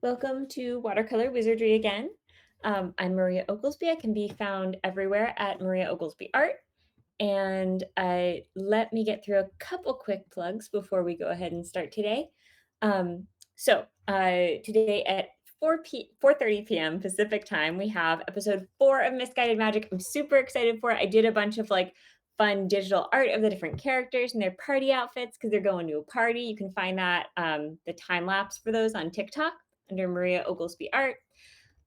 Welcome to Watercolor Wizardry again. I'm Maria Oglesby. I can be found everywhere at Maria Oglesby Art. And let me get through a couple quick plugs before we go ahead and start today. Today at 4:30 p.m. Pacific time, we have episode 4 of Misguided Magic. I'm super excited for it. I did a bunch of like fun digital art of the different characters and their party outfits because they're going to a party. You can find that the time lapse for those on TikTok under Maria Oglesby Art.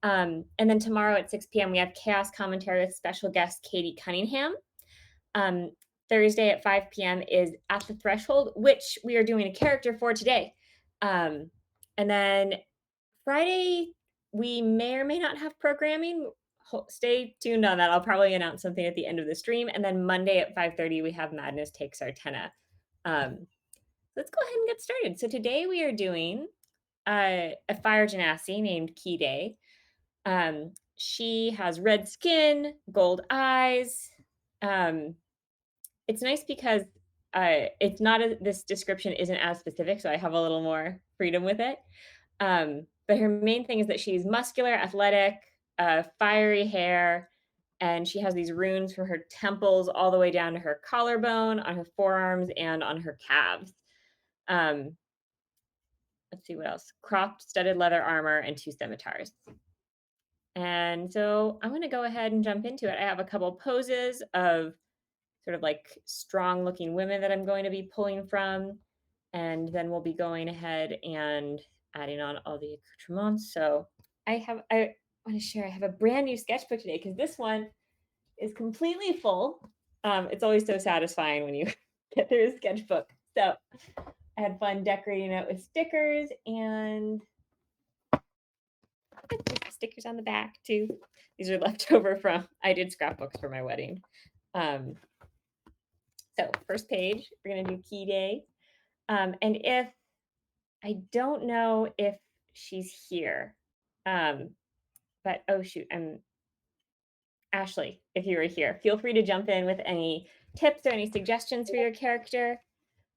And then tomorrow at 6 p.m., we have Chaos Commentary with special guest Katie Cunningham. Um, Thursday at 5 p.m. is At the Threshold, which we are doing a character for today. And then Friday, we may or may not have programming. Stay tuned on that. I'll probably announce something at the end of the stream. And then Monday at 5:30, we have Madness Takes Artena. Um, let's go ahead and get started. So today we are doing a fire genasi named Key Day. She has red skin, gold eyes. It's nice because it's not this description isn't as specific, so I have a little more freedom with it. But her main thing is that she's muscular, athletic, fiery hair, and she has these runes from her temples all the way down to her collarbone, on her forearms, and on her calves. Um, let's see what else. Cropped studded leather armor and 2 scimitars. And so I'm going to go ahead and jump into it. I have a couple poses of sort of like strong looking women that I'm going to be pulling from. And then we'll be going ahead and adding on all the accoutrements. So I want to share, I have a brand new sketchbook today because this one is completely full. It's always so satisfying when you get through a sketchbook. So I had fun decorating it with stickers and stickers on the back too. These are left over from, I did scrapbooks for my wedding. Um, so first page, we're gonna do Key Day. And if, I don't know if she's here, but oh shoot, I'm Ashley, if you were here, feel free to jump in with any tips or any suggestions for your character.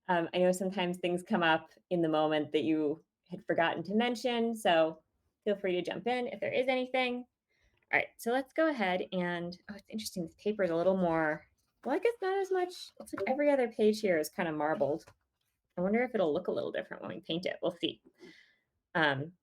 I know sometimes things come up in the moment that you had forgotten to mention, so feel free to jump in if there is anything. All right, so let's go ahead and, oh, it's interesting. This paper is a little more, well, I guess not as much. It's like every other page here is kind of marbled. I wonder if it'll look a little different when we paint it. We'll see.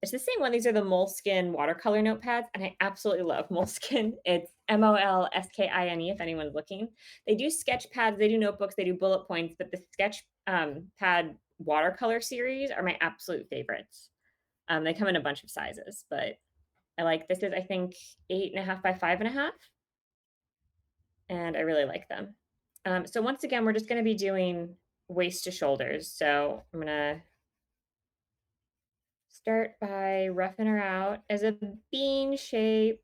It's the same one. These are the Moleskine watercolor notepads, and I absolutely love Moleskine. It's Molskine if anyone's looking. They do sketch pads, they do notebooks, they do bullet points, but the sketch pad watercolor series are my absolute favorites. They come in a bunch of sizes, but I like this is I think 8.5 by 5.5, and I really like them. So once again, we're just going to be doing waist to shoulders. So I'm gonna start by roughing her out as a bean shape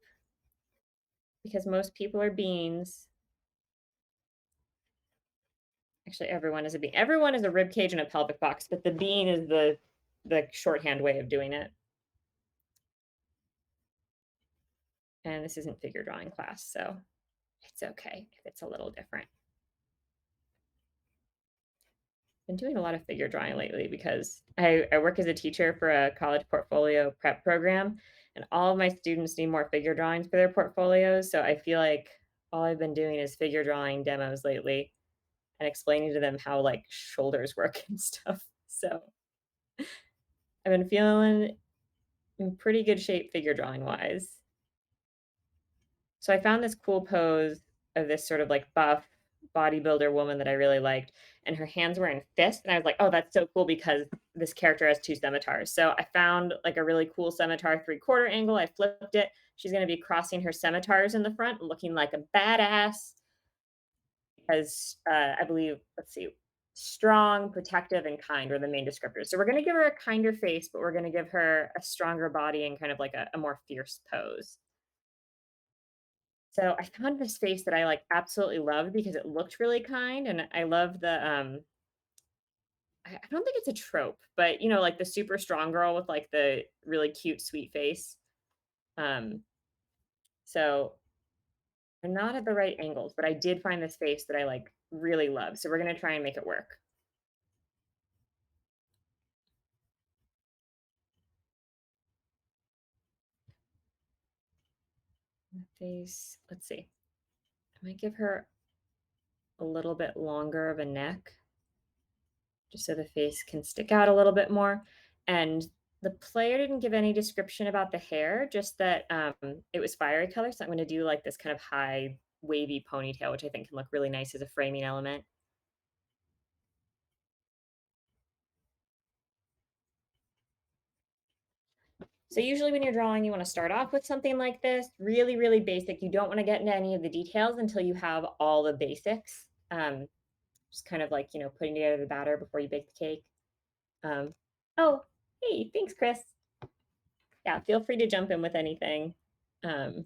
because most people are beans. Actually, everyone is a bean. Everyone is a rib cage and a pelvic box, but the bean is the shorthand way of doing it. And this isn't figure drawing class, so it's okay if it's a little different. Been doing a lot of figure drawing lately because I work as a teacher for a college portfolio prep program, and all of my students need more figure drawings for their portfolios. So I feel like all I've been doing is figure drawing demos lately and explaining to them how like shoulders work and stuff. So I've been feeling in pretty good shape figure drawing wise. So I found this cool pose of this sort of like buff bodybuilder woman that I really liked, and her hands were in fists. And I was like, oh, that's so cool because this character has 2 scimitars. So I found like a really cool scimitar 3/4 angle. I flipped it. She's going to be crossing her scimitars in the front, looking like a badass. Because I believe, let's see, strong, protective, and kind are the main descriptors. So we're going to give her a kinder face, but we're going to give her a stronger body and kind of like a more fierce pose. So I found this face that I like absolutely loved because it looked really kind, and I love the I don't think it's a trope, but you know, like the super strong girl with like the really cute sweet face. Um, so they're not at the right angles, but I did find this face that I like really love. So we're gonna try and make it work. face, let's see. I might give her a little bit longer of a neck just so the face can stick out a little bit more. And the player didn't give any description about the hair, just that it was fiery color. So I'm going to do like this kind of high wavy ponytail, which I think can look really nice as a framing element. So usually when you're drawing, you want to start off with something like this, really, really basic. You don't want to get into any of the details until you have all the basics. Just kind of like, putting together the batter before you bake the cake. Um, oh, hey, thanks, Chris. Yeah, feel free to jump in with anything. Um,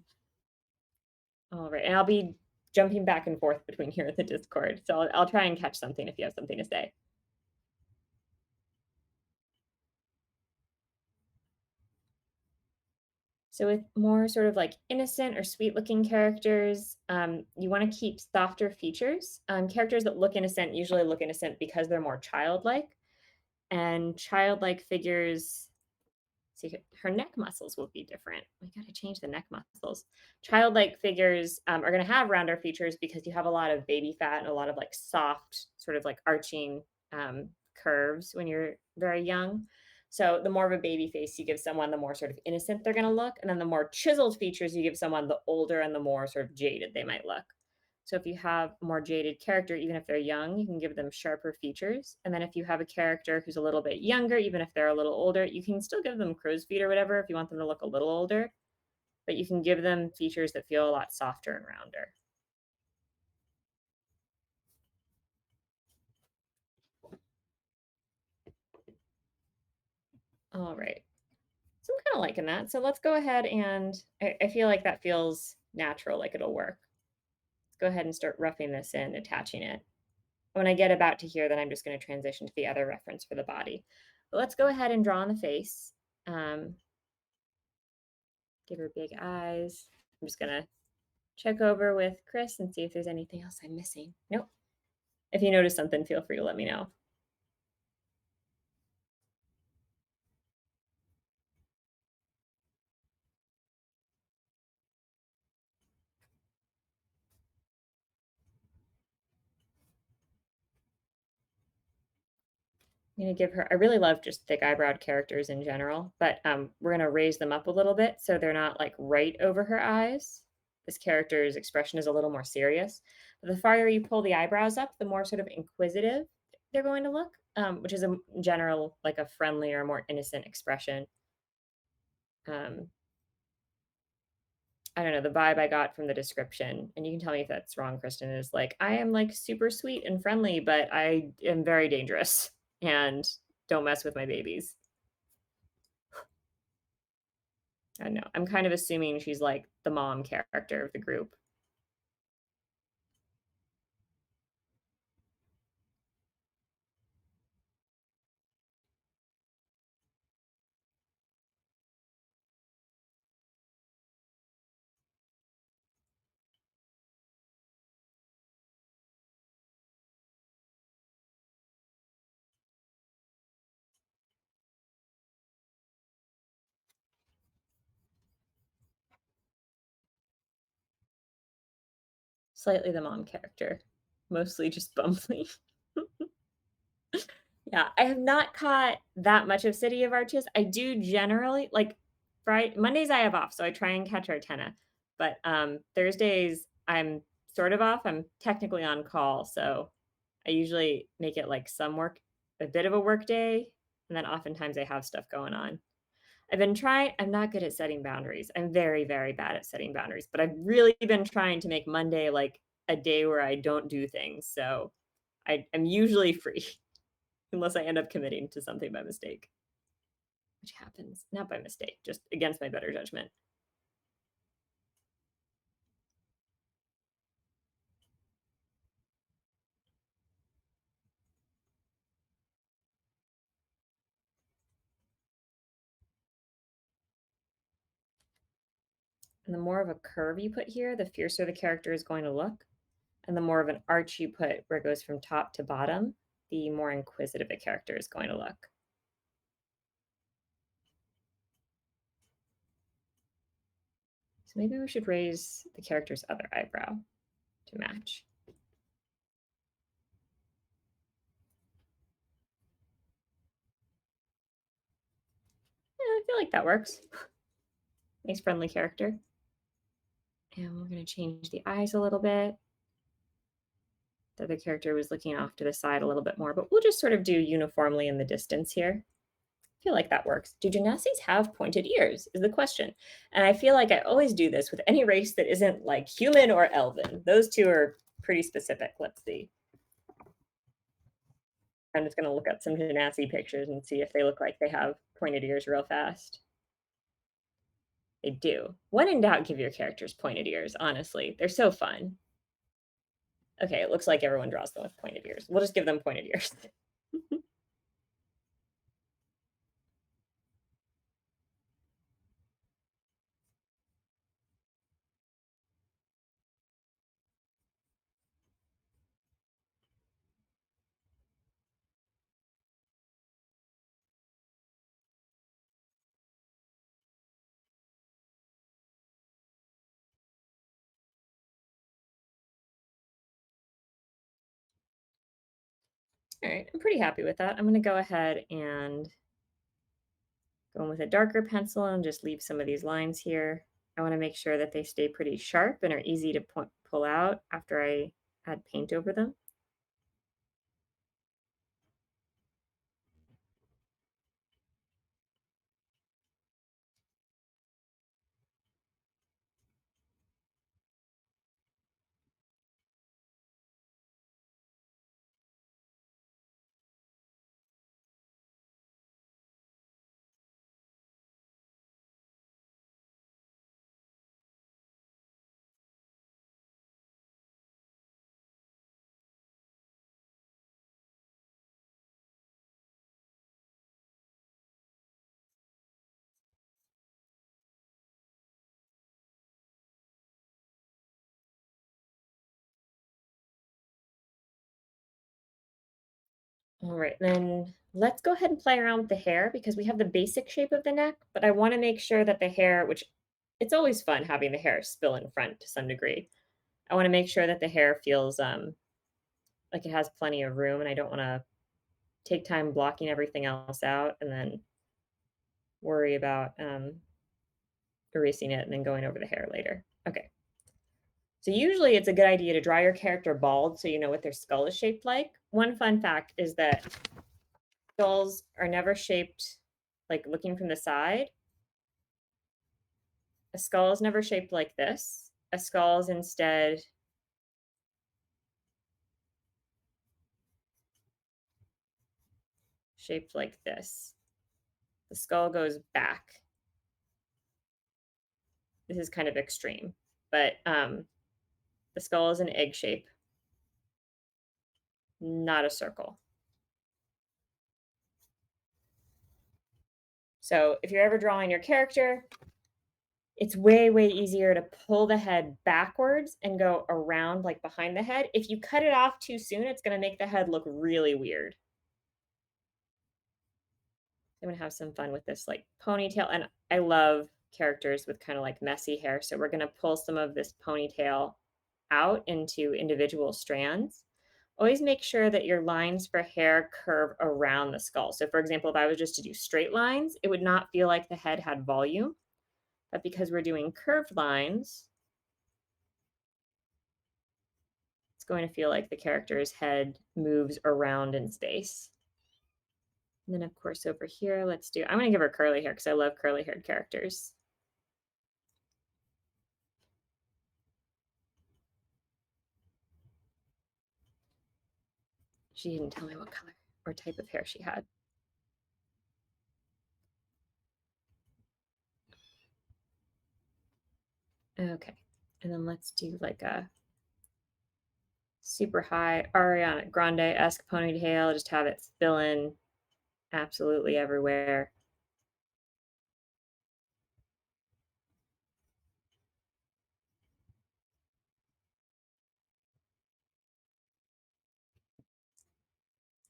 all right, and I'll be jumping back and forth between here and the Discord, so I'll try and catch something if you have something to say. So with more sort of like innocent or sweet looking characters, you want to keep softer features. Characters that look innocent usually look innocent because they're more childlike, and childlike figures. See, her neck muscles will be different. We got to change the neck muscles. Childlike figures are going to have rounder features because you have a lot of baby fat and a lot of like soft, sort of like arching curves when you're very young. So the more of a baby face you give someone, the more sort of innocent they're going to look. And then the more chiseled features you give someone, the older and the more sort of jaded they might look. So if you have a more jaded character, even if they're young, you can give them sharper features. And then if you have a character who's a little bit younger, even if they're a little older, you can still give them crow's feet or whatever if you want them to look a little older, but you can give them features that feel a lot softer and rounder. All right. So I'm kind of liking that. So let's go ahead and I feel like that feels natural, like it'll work. Let's go ahead and start roughing this in, attaching it. When I get about to here, then I'm just going to transition to the other reference for the body. But let's go ahead and draw on the face. Give her big eyes. I'm just going to check over with Chris and see if there's anything else I'm missing. Nope. If you notice something, feel free to let me know. I'm going to give her, I really love just thick eyebrowed characters in general, but we're going to raise them up a little bit so they're not like right over her eyes. This character's expression is a little more serious. But the farther you pull the eyebrows up, the more sort of inquisitive they're going to look, which is in general like a friendlier, more innocent expression. I don't know, the vibe I got from the description, and you can tell me if that's wrong, Kristen, is like, I am like super sweet and friendly, but I am very dangerous and don't mess with my babies. I don't know. I'm kind of assuming she's like the mom character of the group. Slightly the mom character, mostly just bumbly. Yeah, I have not caught that much of City of Arches. I do generally like Friday Mondays I have off, so I try and catch Artena. But Thursdays I'm sort of off. I'm technically on call, so I usually make it like some work, a bit of a work day, and then oftentimes I have stuff going on. I've been trying, I'm not good at setting boundaries. I'm very, very bad at setting boundaries, but I've really been trying to make Monday like a day where I don't do things. So I'm usually free unless I end up committing to something by mistake, which happens not by mistake, just against my better judgment. And the more of a curve you put here, the fiercer the character is going to look. And the more of an arch you put where it goes from top to bottom, the more inquisitive a character is going to look. So maybe we should raise the character's other eyebrow to match. Yeah, I feel like that works. Nice friendly character. And we're going to change the eyes a little bit. The other character was looking off to the side a little bit more, but we'll just sort of do uniformly in the distance here. I feel like that works. Do Genasies have pointed ears is the question. And I feel like I always do this with any race that isn't like human or elven. Those two are pretty specific. Let's see. I'm just going to look up some Genasi pictures and see if they look like they have pointed ears real fast. They do. When in doubt, give your characters pointed ears, honestly. They're so fun. Okay, it looks like everyone draws them with pointed ears. We'll just give them pointed ears. All right, I'm pretty happy with that. I'm going to go ahead and go in with a darker pencil and just leave some of these lines here. I want to make sure that they stay pretty sharp and are easy to pull out after I add paint over them. All right, then let's go ahead and play around with the hair because we have the basic shape of the neck, but I want to make sure that the hair, which it's always fun having the hair spill in front to some degree. I want to make sure that the hair feels like it has plenty of room, and I don't want to take time blocking everything else out and then worry about erasing it and then going over the hair later. Okay. So usually it's a good idea to draw your character bald so you know what their skull is shaped like. One fun fact is that skulls are never shaped like looking from the side. A skull is never shaped like this. A skull is instead shaped like this. The skull goes back. This is kind of extreme, but the skull is an egg shape, not a circle. So if you're ever drawing your character, it's way, way easier to pull the head backwards and go around like behind the head. If you cut it off too soon, it's going to make the head look really weird. I'm going to have some fun with this like ponytail. And I love characters with kind of like messy hair. So we're going to pull some of this ponytail out into individual strands. Always make sure that your lines for hair curve around the skull. So for example, if I was just to do straight lines, it would not feel like the head had volume. But because we're doing curved lines, it's going to feel like the character's head moves around in space. And then of course over here, I'm going to give her curly hair because I love curly haired characters. She didn't tell me what color or type of hair she had. Okay. And then let's do like a super high Ariana Grande-esque ponytail. Just have it spilling absolutely everywhere.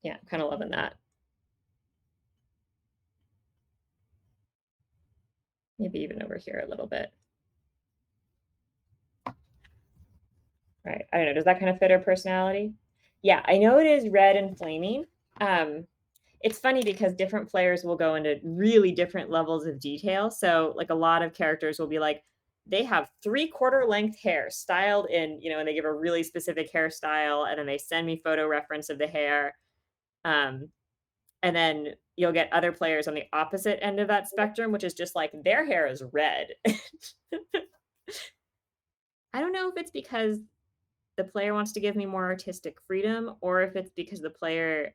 Yeah, I'm kind of loving that. Maybe even over here a little bit. Right. I don't know. Does that kind of fit her personality? Yeah, I know it is red and flaming. Um, it's funny because different players will go into really different levels of detail. So, like a lot of characters will be like, they have 3/4 length hair styled in, and they give a really specific hairstyle, and then they send me photo reference of the hair. Um, and then you'll get other players on the opposite end of that spectrum, which is just like their hair is red. I don't know if it's because the player wants to give me more artistic freedom, or if it's because the player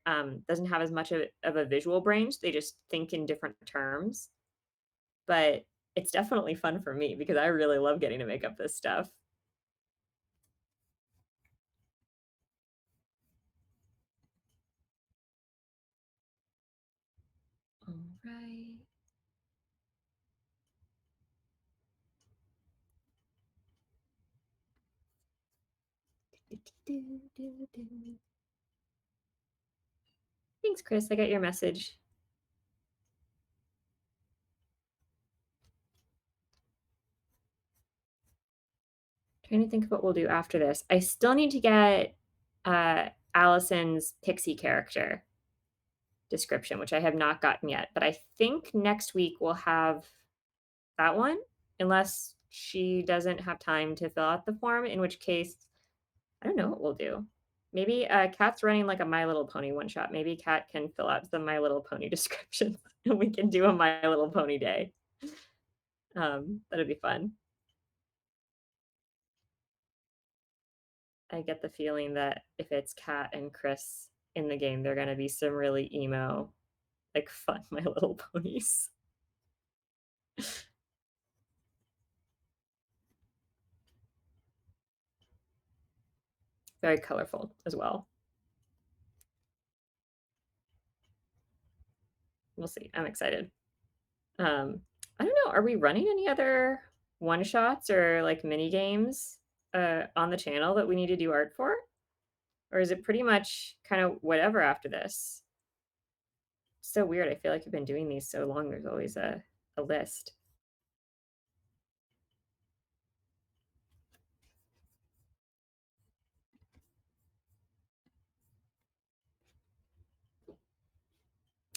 doesn't have as much of a visual brain. So they just think in different terms. But it's definitely fun for me because I really love getting to make up this stuff. All right. Thanks, Chris. I got your message. Trying to think of what we'll do after this. I still need to get Allison's pixie character description, which I have not gotten yet. But I think next week we'll have that one, unless she doesn't have time to fill out the form, in which case, I don't know what we'll do. Maybe Kat's running like a My Little Pony one shot. Maybe Kat can fill out some My Little Pony descriptions and we can do a My Little Pony day. That'd be fun. I get the feeling that if it's Kat and Chris in the game, they're going to be some really emo, like fun My Little Ponies. Very colorful as well. We'll see. I'm excited. I don't know. Are we running any other one shots or like mini games on the channel that we need to do art for? Or is it pretty much kind of whatever after this? It's so weird. I feel like I've been doing these so long. There's always a list.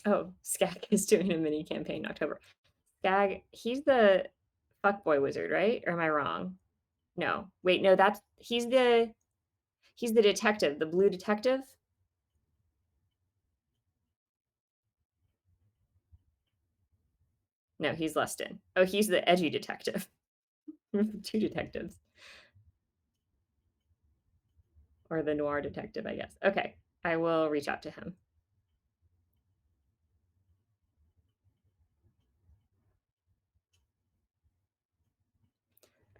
Oh, Skag is doing a mini campaign in October. Skag, he's the fuckboy wizard, right? Or am I wrong? No. Wait, no, that's he's the detective, the blue detective. No, he's Lustin. Oh, he's the edgy detective. Two detectives. Or the noir detective, I guess. Okay, I will reach out to him.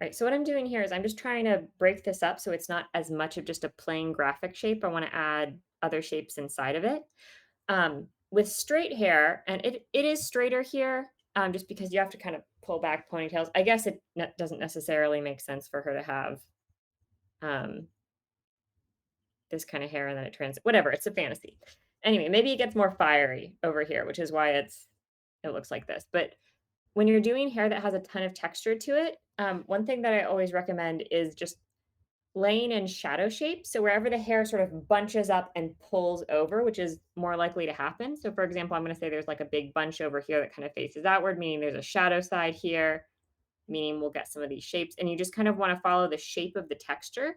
All right, so what I'm doing here is I'm just trying to break this up so it's not as much of just a plain graphic shape. I want to add other shapes inside of it. With straight hair, and it is straighter here, just because you have to kind of pull back ponytails. I guess it doesn't necessarily make sense for her to have um, this kind of hair and then it whatever. It's a fantasy. Anyway, maybe it gets more fiery over here, which is why it looks like this. But when you're doing hair that has a ton of texture to it, one thing that I always recommend is just laying in shadow shape. So wherever the hair sort of bunches up and pulls over, which is more likely to happen. So for example, I'm going to say there's like a big bunch over here that kind of faces outward, meaning there's a shadow side here, meaning we'll get some of these shapes. And you just kind of want to follow the shape of the texture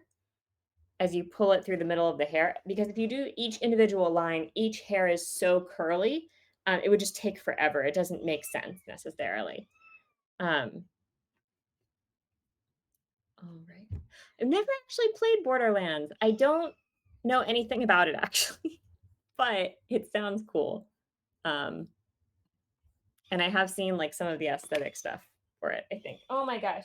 as you pull it through the middle of the hair. Because if you do each individual line, each hair is so curly, it would just take forever. It doesn't make sense necessarily. Um, all right. I've never actually played Borderlands. I don't know anything about it actually, but it sounds cool. Um, and I have seen like some of the aesthetic stuff for it, I think. Oh my gosh.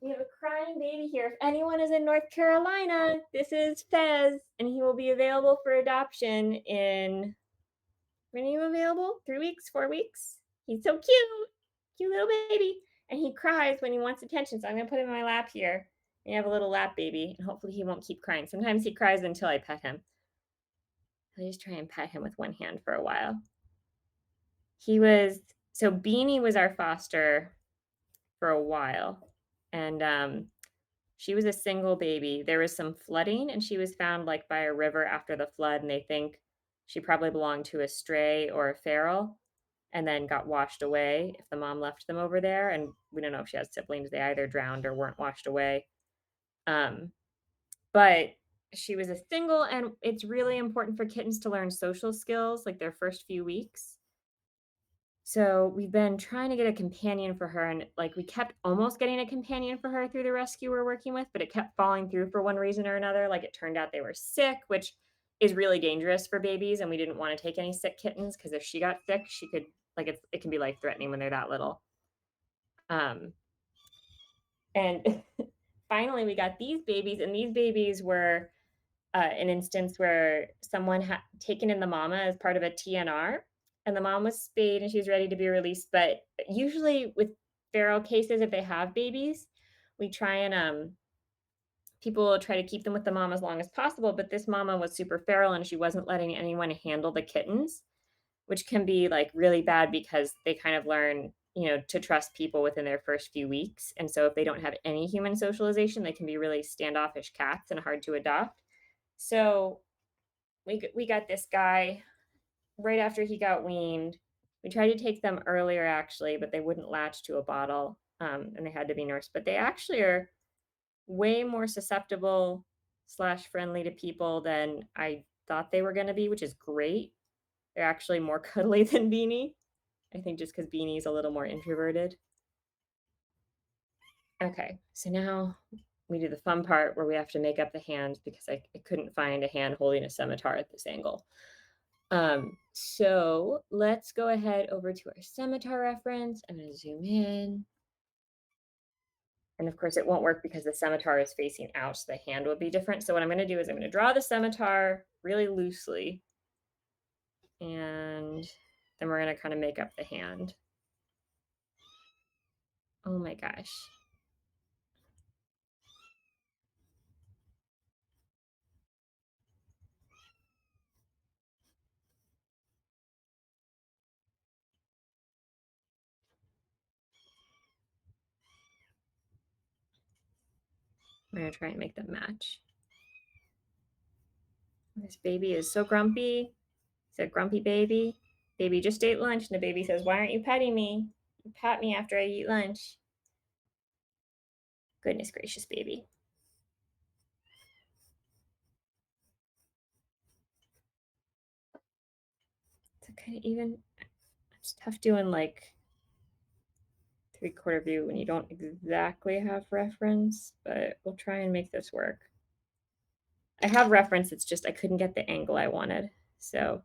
We have a crying baby here. If anyone is in North Carolina, this is Fez, and he will be available for adoption in, when are you available? 3 weeks, 4 weeks? He's so cute. Cute little baby. And he cries when he wants attention. So I'm going to put him in my lap here. And have a little lap baby. And hopefully he won't keep crying. Sometimes he cries until I pet him. I'll just try and pet him with one hand for a while. So Beanie was our foster for a while. And She was a single baby. There was some flooding, and she was found, like, by a river after the flood, and they think she probably belonged to a stray or a feral and then got washed away if the mom left them over there, and we don't know if she has siblings. They either drowned or weren't washed away. Um, but she was a single, and it's really important for kittens to learn social skills, like, their first few weeks. So we've been trying to get a companion for her, and like we kept almost getting a companion for her through the rescue we're working with, but it kept falling through for one reason or another. Like it turned out they were sick, which is really dangerous for babies, and we didn't want to take any sick kittens because if she got sick, she could like it can be life threatening when they're that little. Um, and finally, we got these babies, and these babies were an instance where someone had taken in the mama as part of a TNR, and the mom was spayed and she was ready to be released. But usually with feral cases, if they have babies, we try and people will try to keep them with the mom as long as possible. But this mama was super feral and she wasn't letting anyone handle the kittens, which can be like really bad because they kind of learn, to trust people within their first few weeks. And so if they don't have any human socialization, they can be really standoffish cats and hard to adopt. So we got this guy right after he got weaned. We tried to take them earlier actually, but they wouldn't latch to a bottle, and they had to be nursed. But they actually are way more susceptible slash friendly to people than I thought they were going to be, which is great. They're actually more cuddly than Beanie. I think just because Beanie's a little more introverted. Okay, so now we do the fun part where we have to make up the hand because I couldn't find a hand holding a scimitar at this angle. So let's go ahead over to our scimitar reference. I'm going to zoom in. And of course, it won't work because the scimitar is facing out, so the hand will be different. So what I'm going to do is I'm going to draw the scimitar really loosely, and then we're going to kind of make up the hand. Oh my gosh. I'm going to try and make them match. This baby is so grumpy. He's a grumpy baby. Baby just ate lunch, and the baby says, "Why aren't you petting me? You pat me after I eat lunch." Goodness gracious, baby. It's kind of even. It's tough doing like 3/4 view when you don't exactly have reference, but we'll try and make this work. I have reference, it's just I couldn't get the angle I wanted. So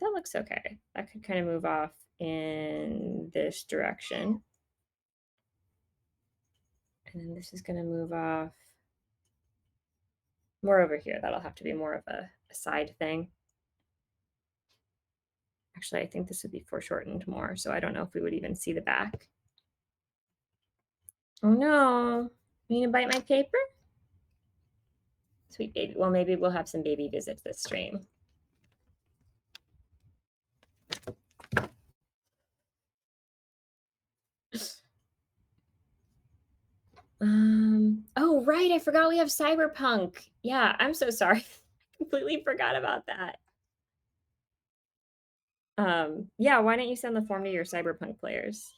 that looks okay. That could kind of move off in this direction. And then this is going to move off more over here. That'll have to be more of a side thing. Actually, I think this would be foreshortened more, so I don't know if we would even see the back. Oh no, you need to bite my paper? Sweet baby. Well, maybe we'll have some baby visits this stream. Oh, right. I forgot we have Cyberpunk. Yeah, I'm so sorry. I completely forgot about that. Yeah, why don't you send the form to your Cyberpunk players?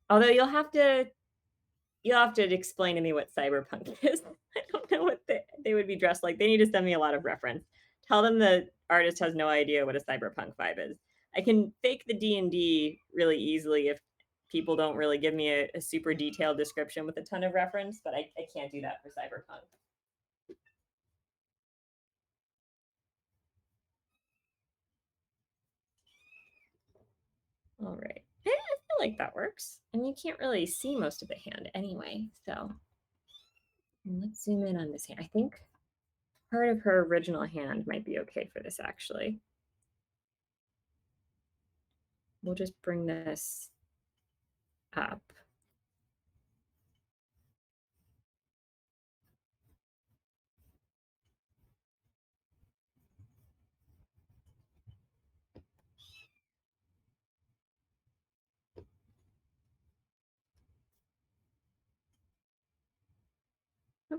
Although you'll have to explain to me what Cyberpunk is. I don't know what they would be dressed like. They need to send me a lot of reference. Tell them the artist has no idea what a Cyberpunk vibe is. I can fake the D&D really easily if people don't really give me a super detailed description with a ton of reference, but I can't do that for Cyberpunk. All right. I feel like that works. And you can't really see most of the hand anyway. So let's zoom in on this hand. I think part of her original hand might be okay for this actually. We'll just bring this up.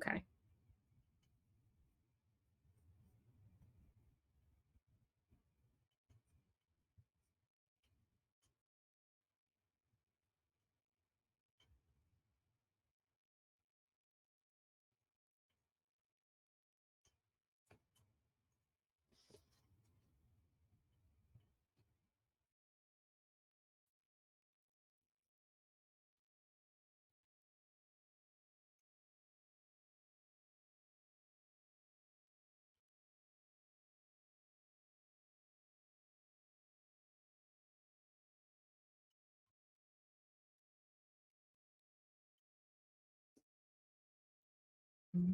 Okay.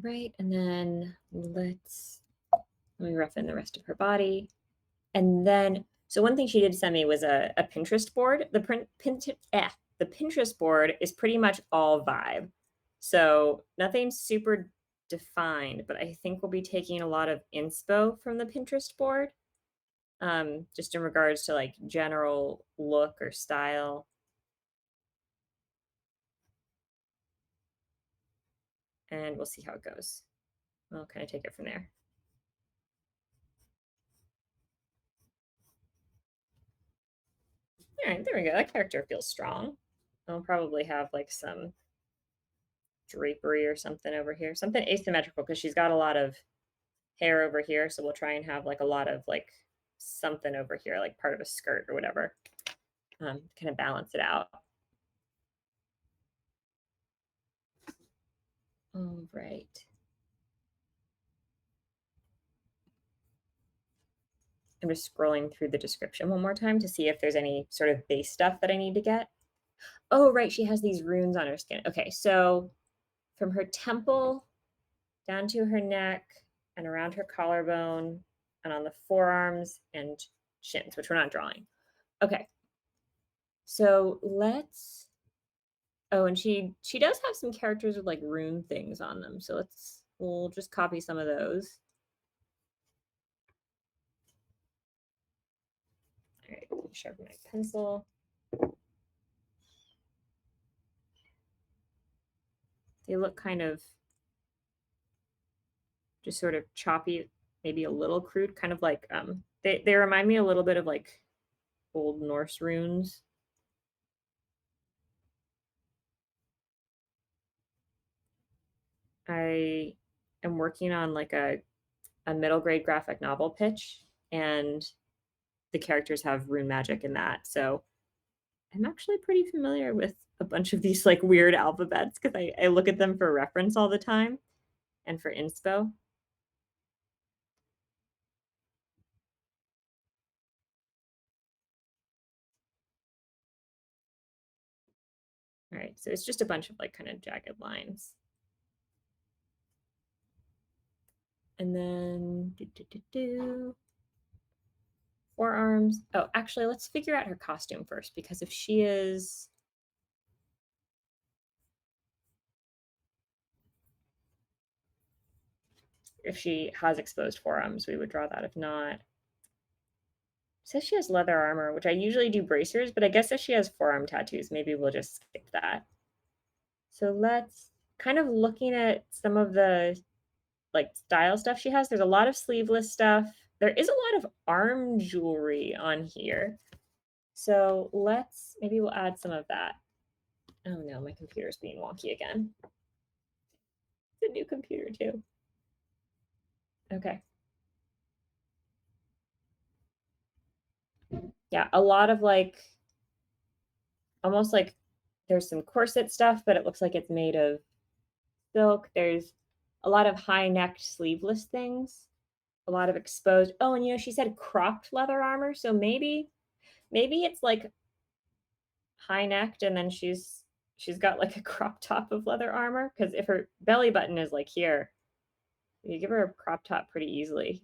Right, and then let me rough in the rest of her body. And then, so one thing she did send me was a Pinterest board. The Pinterest board is pretty much all vibe. So nothing super defined, but I think we'll be taking a lot of inspo from the Pinterest board, just in regards to like general look or style. And we'll see how it goes. We'll kind of take it from there. All right, there we go. That character feels strong. I'll probably have like some drapery or something over here, something asymmetrical because she's got a lot of hair over here. So we'll try and have like a lot of like something over here, like part of a skirt or whatever, kind of balance it out. All right. I'm just scrolling through the description one more time to see if there's any sort of base stuff that I need to get. Oh, right. She has these runes on her skin. Okay. So from her temple down to her neck and around her collarbone and on the forearms and shins, which we're not drawing. Okay. So let's oh, and she does have some characters with like rune things on them. So we'll just copy some of those. All right, sharpen my pencil. They look kind of just sort of choppy, maybe a little crude, kind of like they remind me a little bit of like old Norse runes. I am working on like a middle grade graphic novel pitch, and the characters have rune magic in that. So I'm actually pretty familiar with a bunch of these like weird alphabets because I look at them for reference all the time and for inspo. All right, so it's just a bunch of like kind of jagged lines. And then forearms. Oh, actually, let's figure out her costume first because if she has exposed forearms, we would draw that. If not, it says she has leather armor, which I usually do bracers, but I guess if she has forearm tattoos, maybe we'll just skip that. So let's kind of looking at some of the like style stuff she has. There's a lot of sleeveless stuff. There is a lot of arm jewelry on here. So maybe we'll add some of that. Oh no, my computer's being wonky again. It's a new computer too. Okay. Yeah, a lot of like almost like there's some corset stuff, but it looks like it's made of silk. There's a lot of high necked sleeveless things, a lot of exposed. Oh, and she said cropped leather armor. So maybe it's like high necked and then she's got like a crop top of leather armor. Because if her belly button is like here, you give her a crop top pretty easily.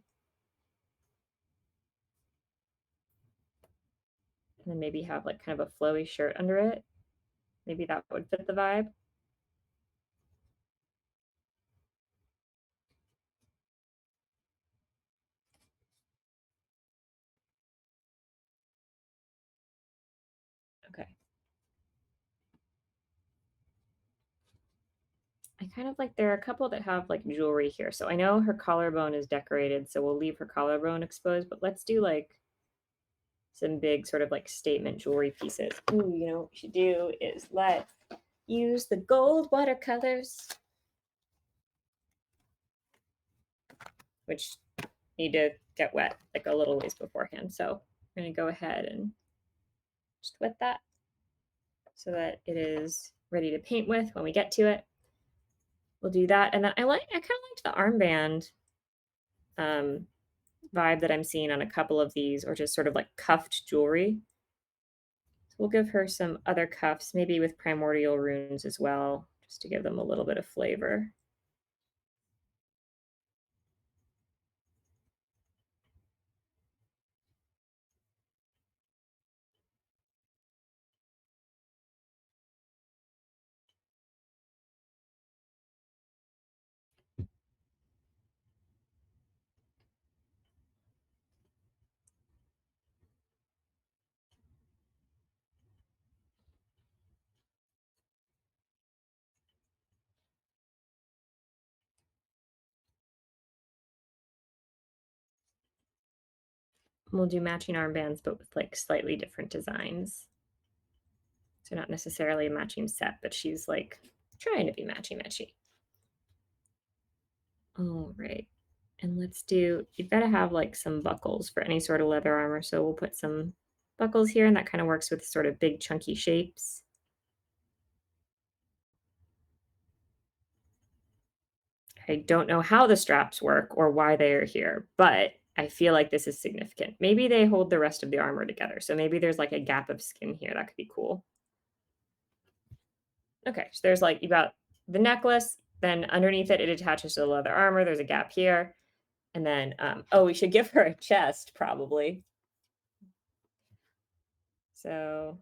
And then maybe have like kind of a flowy shirt under it. Maybe that would fit the vibe. Okay. I kind of like, there are a couple that have like jewelry here. So I know her collarbone is decorated, so we'll leave her collarbone exposed, but let's do like some big sort of like statement jewelry pieces. Ooh, you know what we should do is let's use the gold watercolors, which need to get wet like a little ways beforehand. So I'm going to go ahead and just wet that so that it is ready to paint with when we get to it. We'll do that. And then I kind of liked the armband um, vibe that I'm seeing on a couple of these, or just sort of like cuffed jewelry. So we'll give her some other cuffs, maybe with primordial runes as well, just to give them a little bit of flavor. We'll do matching armbands, but with like slightly different designs. So not necessarily a matching set, but she's like trying to be matchy matchy. All right. And let's do, you've got to have like some buckles for any sort of leather armor. So we'll put some buckles here, and that kind of works with sort of big chunky shapes. I don't know how the straps work or why they are here, but I feel like this is significant. Maybe they hold the rest of the armor together. So maybe there's like a gap of skin here. That could be cool. Okay, so there's like, you got the necklace, then underneath it, it attaches to the leather armor. There's a gap here. And then, oh, we should give her a chest probably. So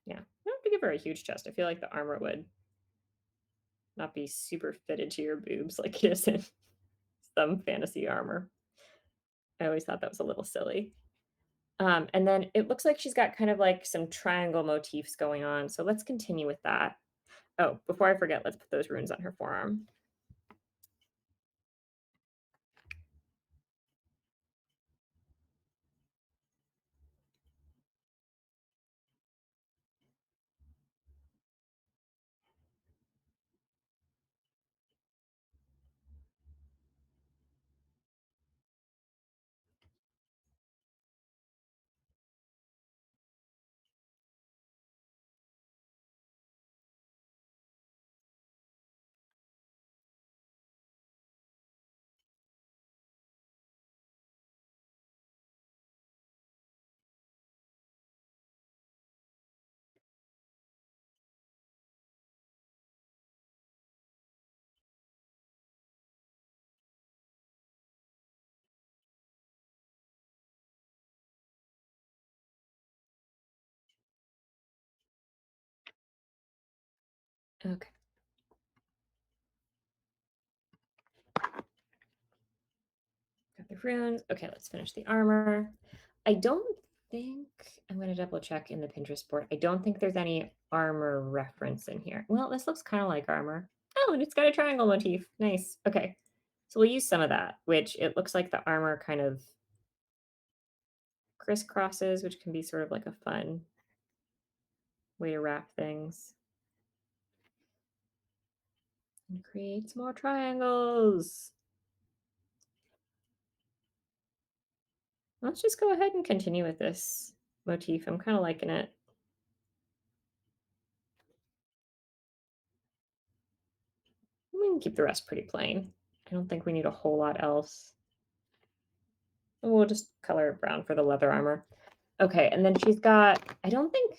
yeah, we don't have to give her a huge chest. I feel like the armor would not be super fitted to your boobs like it is in some fantasy armor. I always thought that was a little silly. And then it looks like she's got kind of like some triangle motifs going on. So let's continue with that. Oh, before I forget, let's put those runes on her forearm. Okay. Got the runes. Okay, let's finish the armor. I don't think, I'm going to double check in the Pinterest board. I don't think there's any armor reference in here. Well, this looks kind of like armor. Oh, and it's got a triangle motif. Nice. Okay. So we'll use some of that, which it looks like the armor kind of crisscrosses, which can be sort of like a fun way to wrap things. And create some more triangles. Let's just go ahead and continue with this motif. I'm kind of liking it. We can keep the rest pretty plain. I don't think we need a whole lot else. We'll just color it brown for the leather armor. Okay, and then she's got, I don't think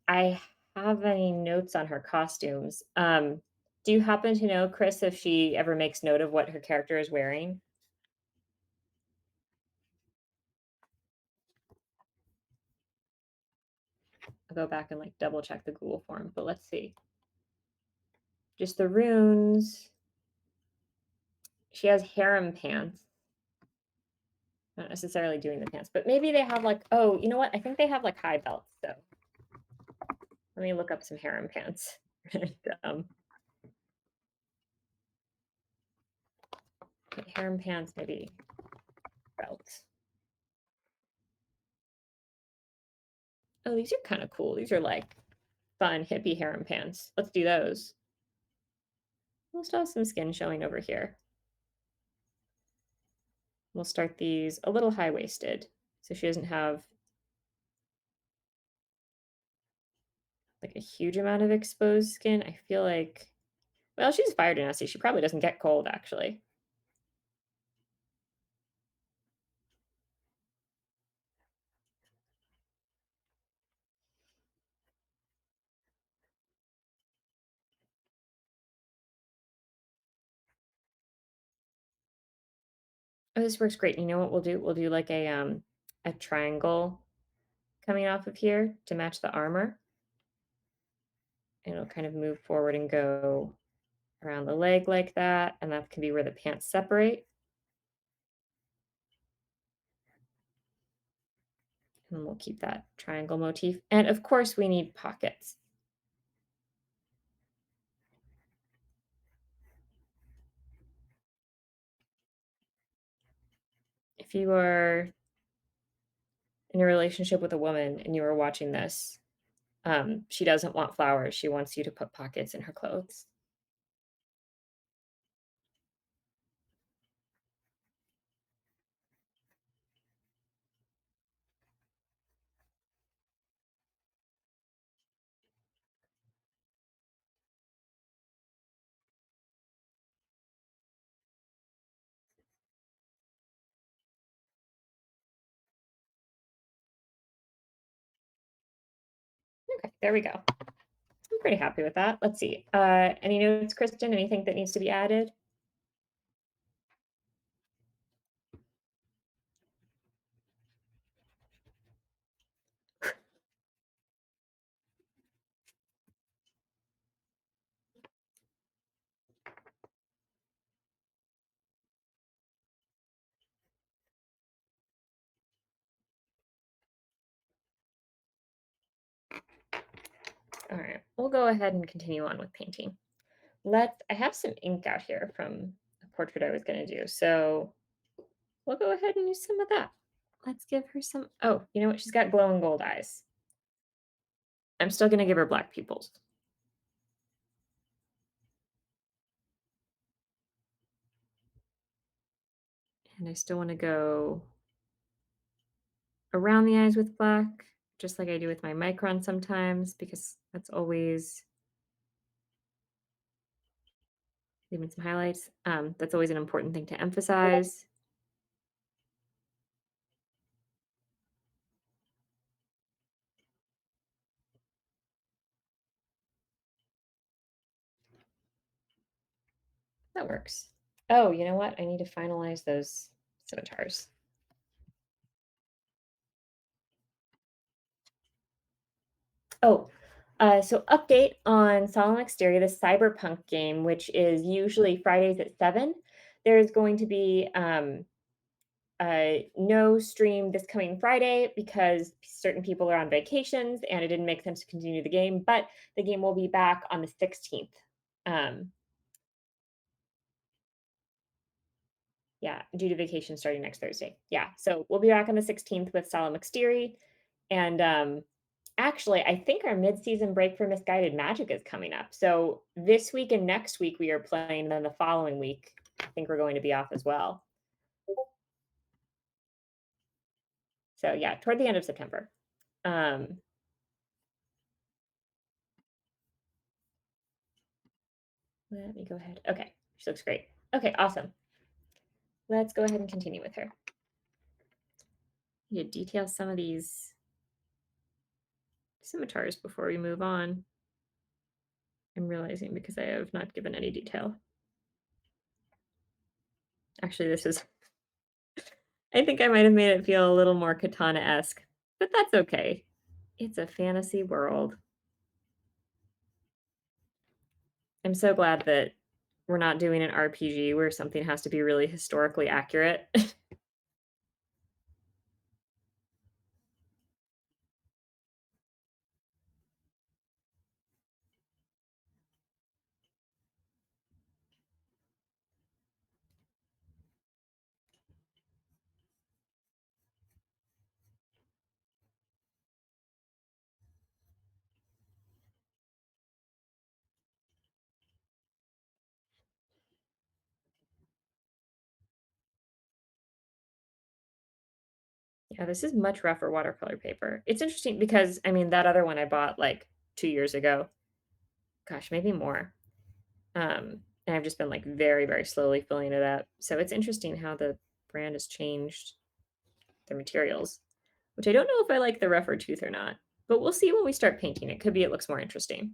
I have any notes on her costumes. Do you happen to know, Chris, if she ever makes note of what her character is wearing? I'll go back and like double check the Google form, but let's see. Just the runes. She has harem pants. Not necessarily doing the pants, but maybe they have like, oh, you know what? I think they have like high belts. So let me look up some harem pants. And, harem pants, maybe belts. Oh, these are kind of cool. These are like fun hippie harem pants. Let's do those. We'll still have some skin showing over here. We'll start these a little high-waisted, so she doesn't have like a huge amount of exposed skin. I feel like, well, she's fire dynasty. She probably doesn't get cold, actually. Oh, this works great. You know what we'll do? We'll do like a triangle coming off of here to match the armor. And it'll kind of move forward and go around the leg like that, and that can be where the pants separate. And we'll keep that triangle motif. And of course, we need pockets. If you are in a relationship with a woman and you are watching this, she doesn't want flowers. She wants you to put pockets in her clothes. Okay, there we go. I'm pretty happy with that. Let's see. Any notes, Kristen? Anything that needs to be added? All right, we'll go ahead and continue on with painting. I have some ink out here from a portrait I was going to do. So we'll go ahead and use some of that. Let's give her some. Oh, you know what? She's got glowing gold eyes. I'm still going to give her black pupils. And I still want to go around the eyes with black, just like I do with my micron sometimes, because that's always leaving some highlights. That's always an important thing to emphasize. That works. Oh, you know what? I need to finalize those scimitars. Oh, so update on Solemn Exterior, the cyberpunk game, which is usually Fridays at 7. There's going to be no stream this coming Friday because certain people are on vacations and it didn't make sense to continue the game, but the game will be back on the 16th. Yeah, due to vacation starting next Thursday. Yeah, so we'll be back on the 16th with Solemn Exterior. And actually, I think our mid-season break for Misguided Magic is coming up. So this week and next week we are playing, and then the following week, I think we're going to be off as well. So yeah, toward the end of September. Let me go ahead. Okay, she looks great. Okay, awesome. Let's go ahead and continue with her. You detail some of these scimitars before we move on. I'm realizing because I have not given any detail. Actually, this is, I think I might have made it feel a little more katana-esque, but that's okay. It's a fantasy world. I'm so glad that we're not doing an RPG where something has to be really historically accurate. Yeah, this is much rougher watercolor paper. It's interesting because, I mean, that other one I bought like 2 years ago. Gosh, maybe more. And I've just been like very, very slowly filling it up. So it's interesting how the brand has changed their materials, which I don't know if I like the rougher tooth or not, but we'll see when we start painting. It could be it looks more interesting.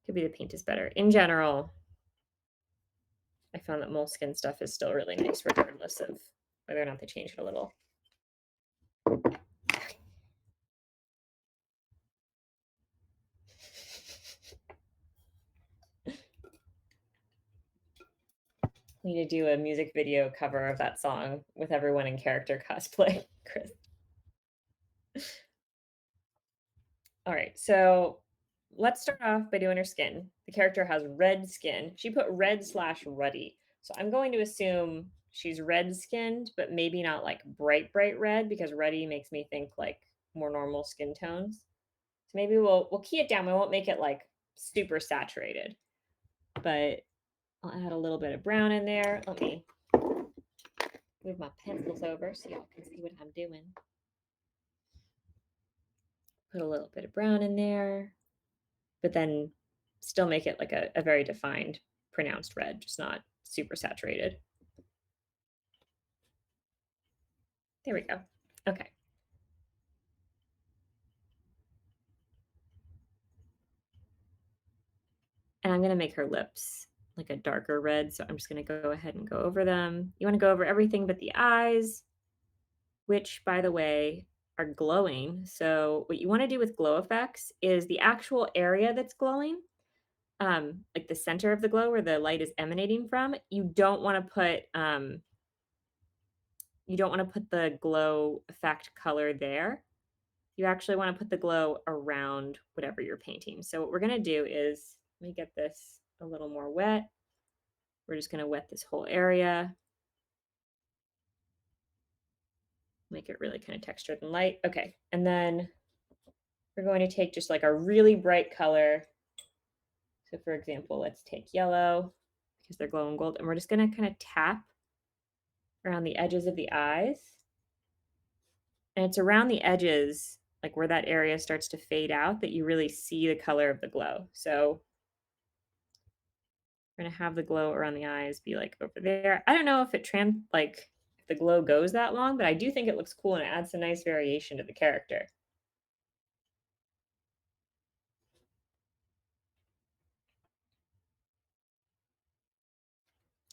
Could be the paint is better. In general, I found that moleskin stuff is still really nice regardless of whether or not they change it a little. We need to do a music video cover of that song with everyone in character cosplay, Chris. All right, so let's start off by doing her skin. The character has red skin. She put red slash ruddy. So I'm going to assume she's red skinned, but maybe not like bright, bright red because ruddy makes me think like more normal skin tones. So maybe we'll key it down. We won't make it like super saturated, but I'll add a little bit of brown in there. Let me move my pencils over so y'all can see what I'm doing. Put a little bit of brown in there, but then still make it like a very defined, pronounced red, just not super saturated. There we go. Okay. And I'm going to make her lips like a darker red. So I'm just going to go ahead and go over them. You want to go over everything but the eyes, which, by the way, are glowing. So what you want to do with glow effects is the actual area that's glowing, like the center of the glow where the light is emanating from, you don't want to put the glow effect color there. You actually want to put the glow around whatever you're painting. So what we're going to do is, let me get this a little more wet. We're just going to wet this whole area. Make it really kind of textured and light. Okay. And then we're going to take just like a really bright color. So for example, let's take yellow because they're glowing gold. And we're just going to kind of tap around the edges of the eyes. And it's around the edges, like where that area starts to fade out, that you really see the color of the glow. So we're gonna have the glow around the eyes be like over there. I don't know if if the glow goes that long, but I do think it looks cool and it adds some nice variation to the character.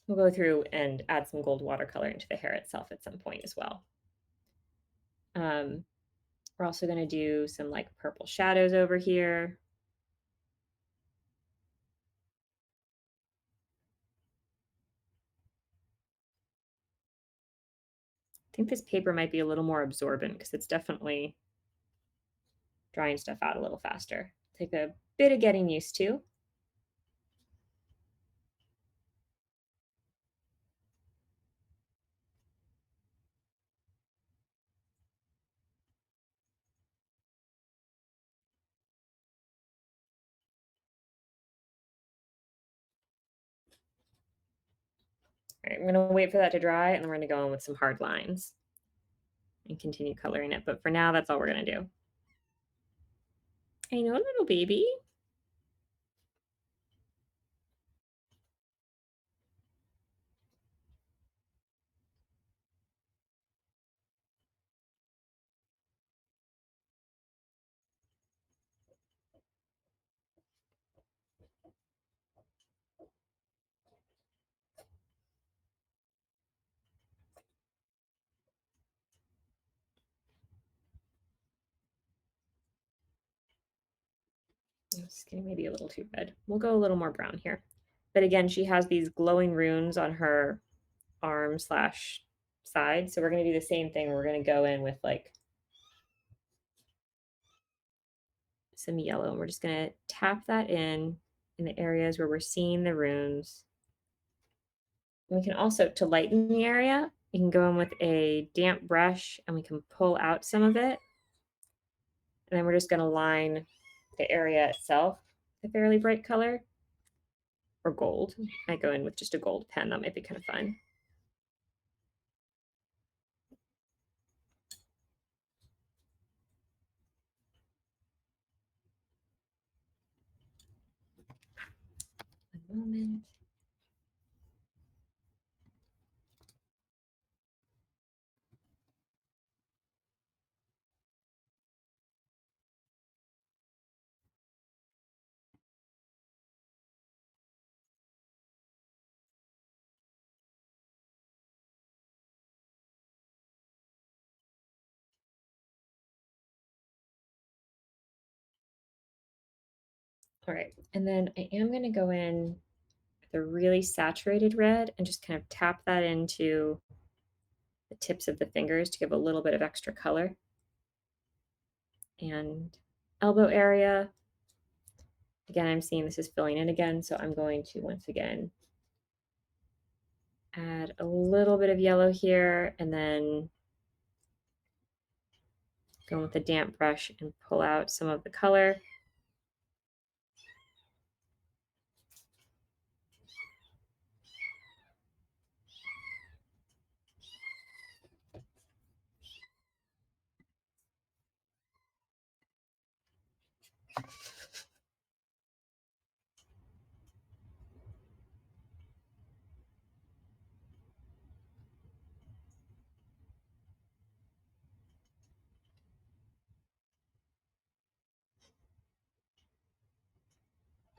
We'll go through and add some gold watercolor into the hair itself at some point as well. We're also going to do some like purple shadows over here. I think this paper might be a little more absorbent because it's definitely drying stuff out a little faster. Take a bit of getting used to. All right, I'm going to wait for that to dry and then we're going to go in with some hard lines and continue coloring it. But for now, that's all we're going to do. I know, little baby. It's getting maybe a little too red. We'll go a little more brown here. But again, she has these glowing runes on her arm slash side. So we're going to do the same thing. We're going to go in with like some yellow and we're just going to tap that in the areas where we're seeing the runes. And we can also, to lighten the area, you can go in with a damp brush and we can pull out some of it. And then we're just going to line the area itself with a fairly bright color or gold. I go in with just a gold pen. That might be kind of fun. moment. All right, and then I am going to go in with a really saturated red and just kind of tap that into the tips of the fingers to give a little bit of extra color. And elbow area, again, I'm seeing this is filling in again, so I'm going to once again add a little bit of yellow here and then go with a damp brush and pull out some of the color.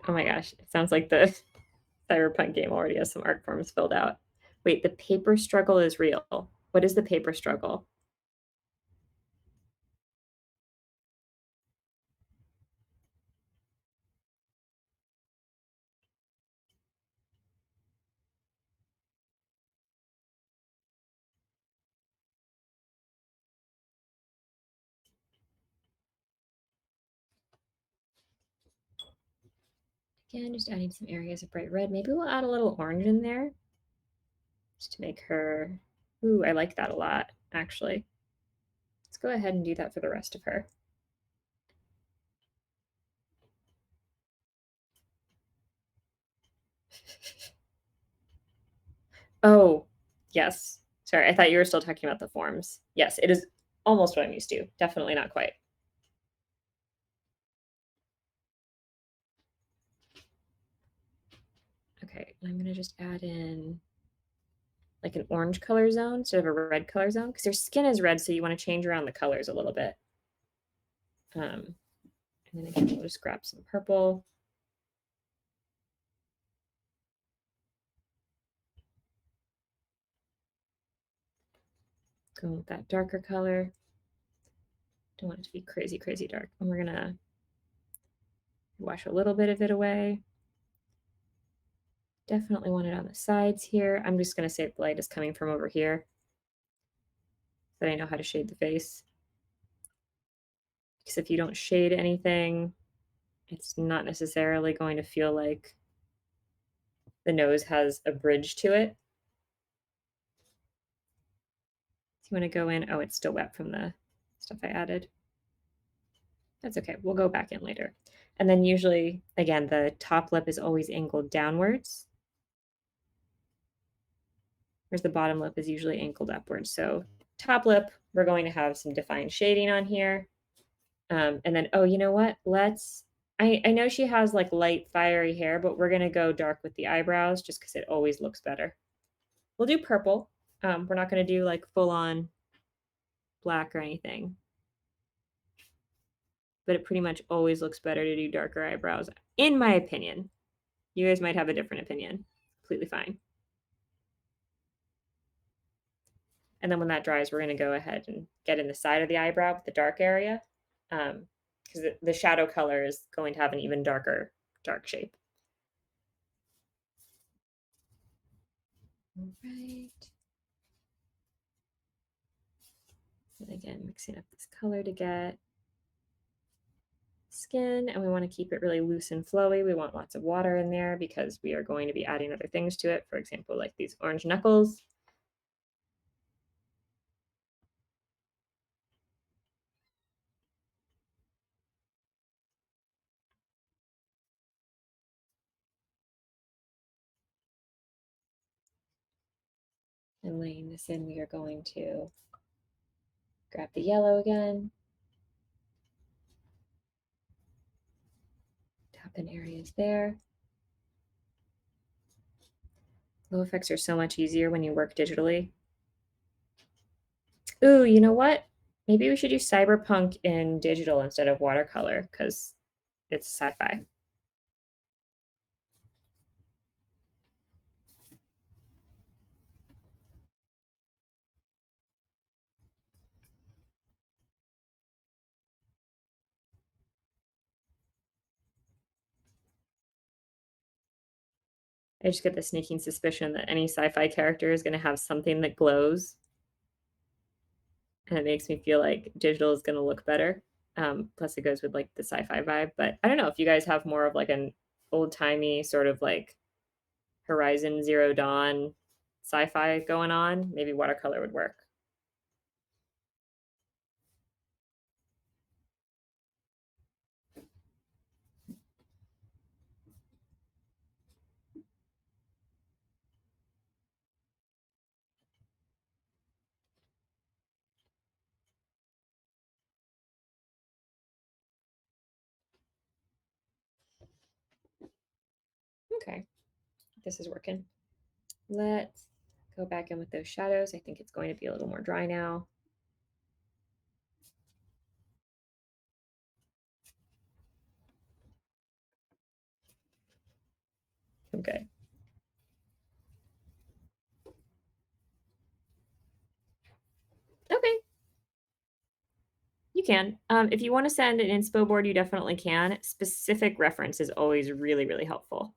Oh my gosh, it sounds like the Cyberpunk game already has some art forms filled out. Wait, the paper struggle is real. What is the paper struggle? Again, just adding some areas of bright red. Maybe we'll add a little orange in there just to make her. Ooh, I like that a lot, actually. Let's go ahead and do that for the rest of her. Oh, yes. Sorry, I thought you were still talking about the forms. Yes, it is almost what I'm used to. Definitely not quite. Okay, I'm going to just add in like an orange color zone instead of a red color zone because their skin is red, so you want to change around the colors a little bit. And then again, we'll just grab some purple. Go with that darker color. Don't want it to be crazy, crazy dark. And we're gonna wash a little bit of it away. Definitely want it on the sides here. I'm just gonna say the light is coming from over here so that I know how to shade the face. Because if you don't shade anything, it's not necessarily going to feel like the nose has a bridge to it. So you want to go in. Oh, it's still wet from the stuff I added. That's okay. We'll go back in later. And then usually, again, the top lip is always angled downwards, whereas the bottom lip is usually angled upwards. So top lip, we're going to have some defined shading on here. And then, oh, you know what? I know she has like light fiery hair, but we're going to go dark with the eyebrows just because it always looks better. We'll do purple. We're not going to do like full on black or anything. But it pretty much always looks better to do darker eyebrows, in my opinion. You guys might have a different opinion. Completely fine. And then when that dries, we're going to go ahead and get in the side of the eyebrow with the dark area because the shadow color is going to have an even darker dark shape. All right. And again, mixing up this color to get skin, and we want to keep it really loose and flowy. We want lots of water in there because we are going to be adding other things to it. For example, like these orange knuckles. And laying this in, we are going to grab the yellow again, tap in areas there. Glow effects are so much easier when you work digitally. Ooh, you know what? Maybe we should use cyberpunk in digital instead of watercolor because it's sci-fi. I just get the sneaking suspicion that any sci-fi character is going to have something that glows, and it makes me feel like digital is going to look better. Plus, it goes with like the sci-fi vibe. But I don't know if you guys have more of like an old-timey sort of like Horizon Zero Dawn sci-fi going on. Maybe watercolor would work. Okay, this is working. Let's go back in with those shadows. I think it's going to be a little more dry now. Okay. Okay, you can. If you want to send an inspo board, you definitely can. Specific reference is always really, really helpful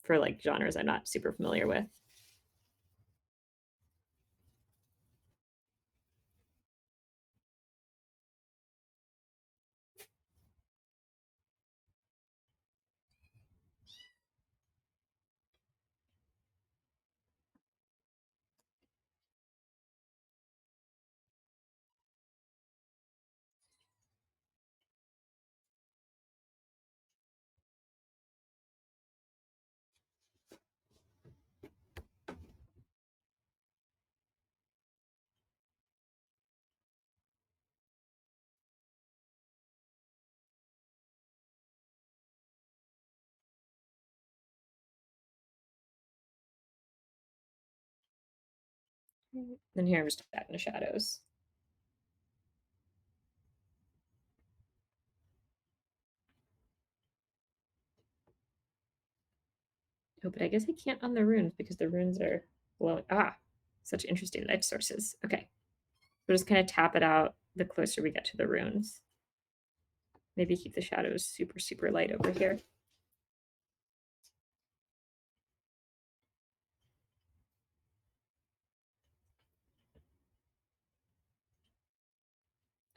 for like genres I'm not super familiar with. Then here I'm just adding the shadows. Oh, but I guess I can't on the runes because the runes are glowing. Ah, such interesting light sources. Okay. We'll just kind of tap it out the closer we get to the runes. Maybe keep the shadows super, super light over here.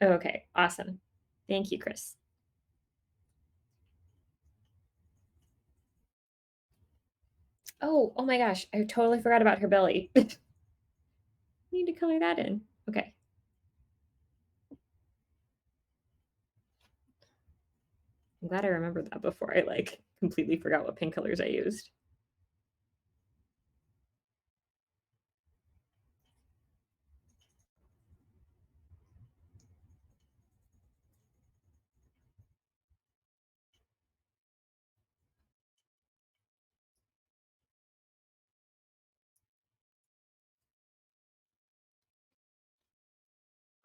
Okay, awesome. Thank you, Chris. Oh my gosh, I totally forgot about her belly. Need to color that in. Okay. I'm glad I remembered that before I like completely forgot what pink colors I used.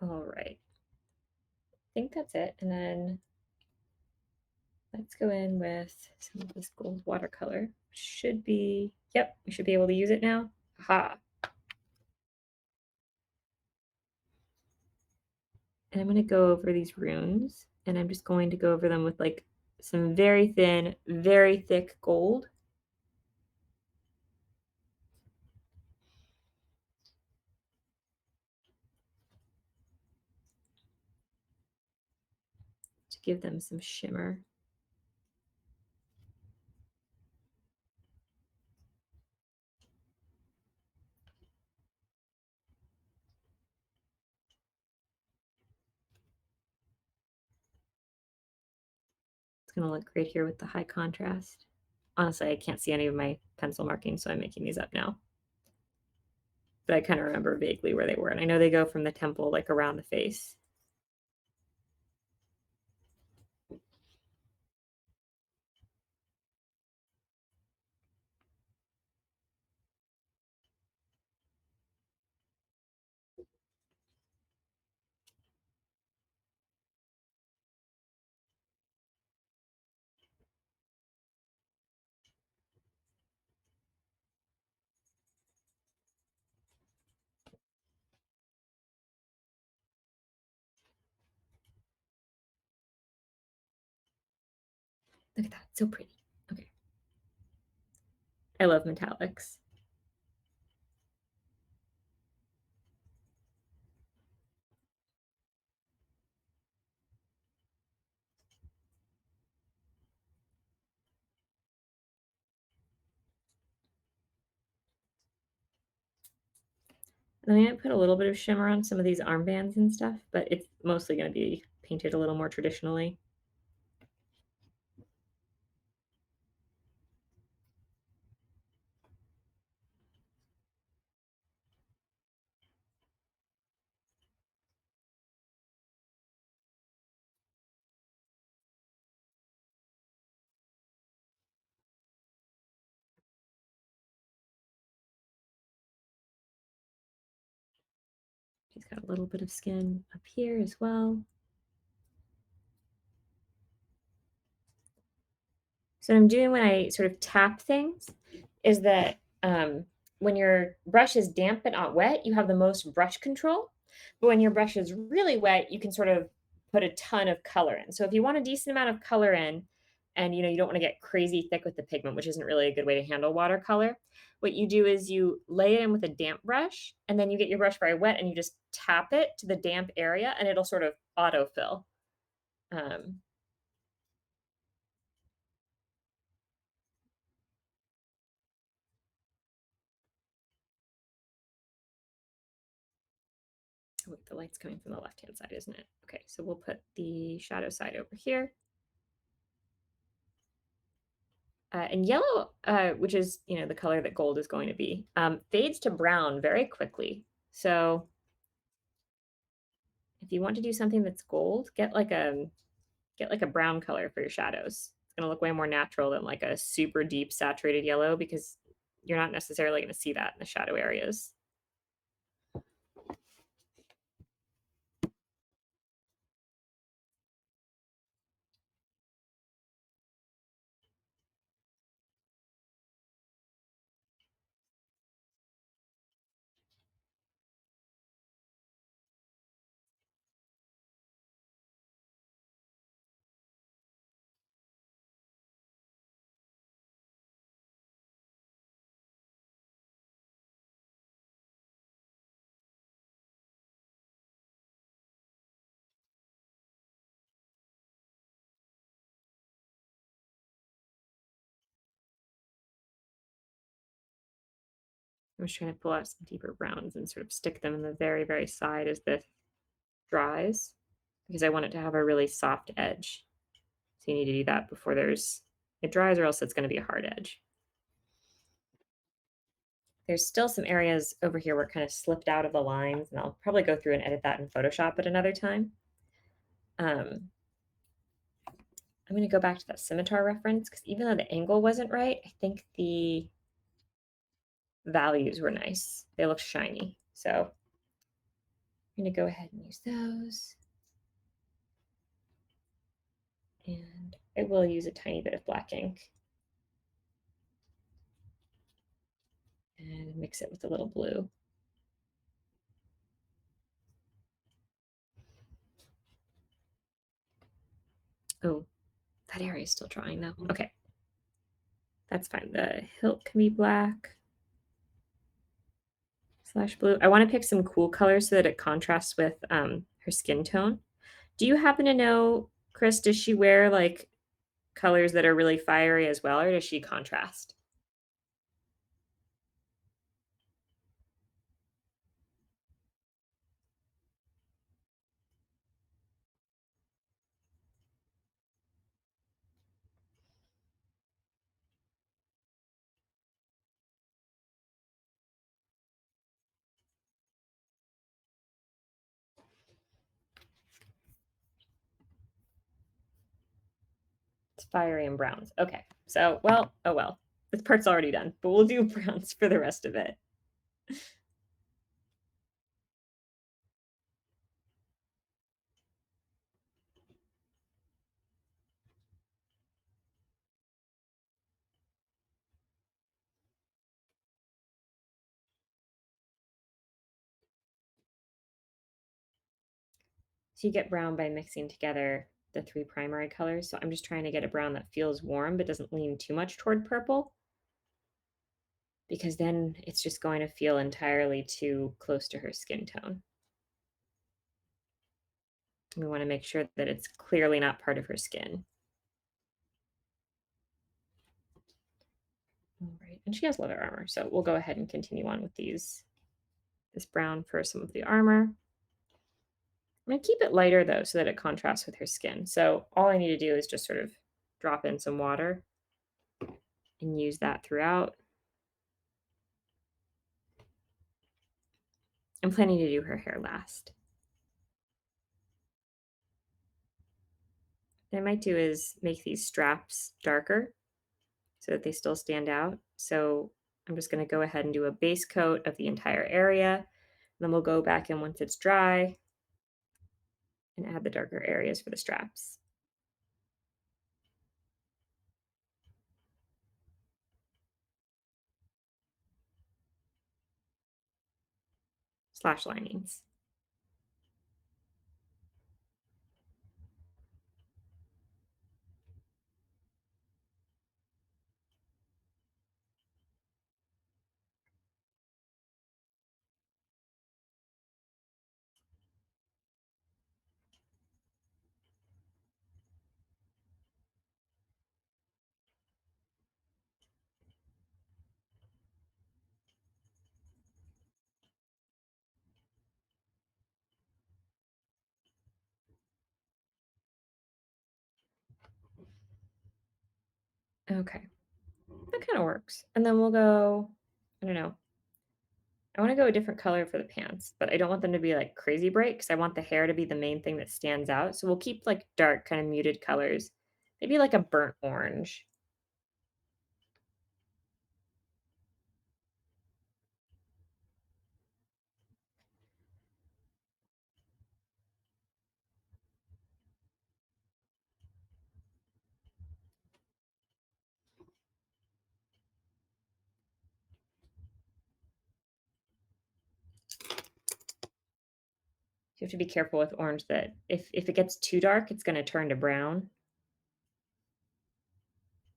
All right. I think that's it. And then let's go in with some of this gold watercolor. Should be, yep, we should be able to use it now. Aha. And I'm going to go over these runes and I'm just going to go over them with like some very thin, very thick gold. To give them some shimmer. It's going to look great here with the high contrast. Honestly, I can't see any of my pencil markings, so I'm making these up now. But I kind of remember vaguely where they were. And I know they go from the temple, like around the face. Look at that, so pretty. Okay. I love metallics. And I'm gonna put a little bit of shimmer on some of these armbands and stuff, but it's mostly gonna be painted a little more traditionally. She's got a little bit of skin up here as well. So what I'm doing when I sort of tap things is that when your brush is damp but not wet, you have the most brush control. But when your brush is really wet, you can sort of put a ton of color in. So if you want a decent amount of color in, and you don't want to get crazy thick with the pigment, which isn't really a good way to handle watercolor, what you do is you lay it in with a damp brush, and then you get your brush very wet, and you just tap it to the damp area, and it'll sort of autofill. Um, Oh, wait, the light's coming from the left-hand side, isn't it? Okay, so we'll put the shadow side over here. And yellow, which is, the color that gold is going to be, fades to brown very quickly. So if you want to do something that's gold, get like a brown color for your shadows. It's going to look way more natural than like a super deep saturated yellow because you're not necessarily going to see that in the shadow areas. I'm just trying to pull out some deeper browns and sort of stick them in the very, very side as this dries because I want it to have a really soft edge. So you need to do that before it dries, or else it's going to be a hard edge. There's still some areas over here where it kind of slipped out of the lines, and I'll probably go through and edit that in Photoshop at another time. I'm going to go back to that scimitar reference because even though the angle wasn't right, I think the values were nice. They look shiny. So I'm going to go ahead and use those. And I will use a tiny bit of black ink and mix it with a little blue. Oh, that area is still drying though. Okay. That's fine. The hilt can be black / blue. I want to pick some cool colors so that it contrasts with her skin tone. Do you happen to know, Chris, does she wear like colors that are really fiery as well, or does she contrast? It's fiery and browns. Okay. So, well, oh well. This part's already done, but we'll do browns for the rest of it. So you get brown by mixing together the 3 primary colors. So I'm just trying to get a brown that feels warm but doesn't lean too much toward purple, because then it's just going to feel entirely too close to her skin tone. We want to make sure that it's clearly not part of her skin. All right, and she has leather armor, so we'll go ahead and continue on with this brown for some of the armor. I'm going to keep it lighter though, so that it contrasts with her skin. So all I need to do is just sort of drop in some water and use that throughout. I'm planning to do her hair last. What I might do is make these straps darker so that they still stand out. So I'm just going to go ahead and do a base coat of the entire area. Then we'll go back in once it's dry and add the darker areas for the straps. Slash linings. Okay, that kind of works. And then we'll go, I don't know, I want to go a different color for the pants, but I don't want them to be like crazy bright because I want the hair to be the main thing that stands out. So we'll keep like dark, kind of muted colors, maybe like a burnt orange. You have to be careful with orange that if it gets too dark, it's going to turn to brown.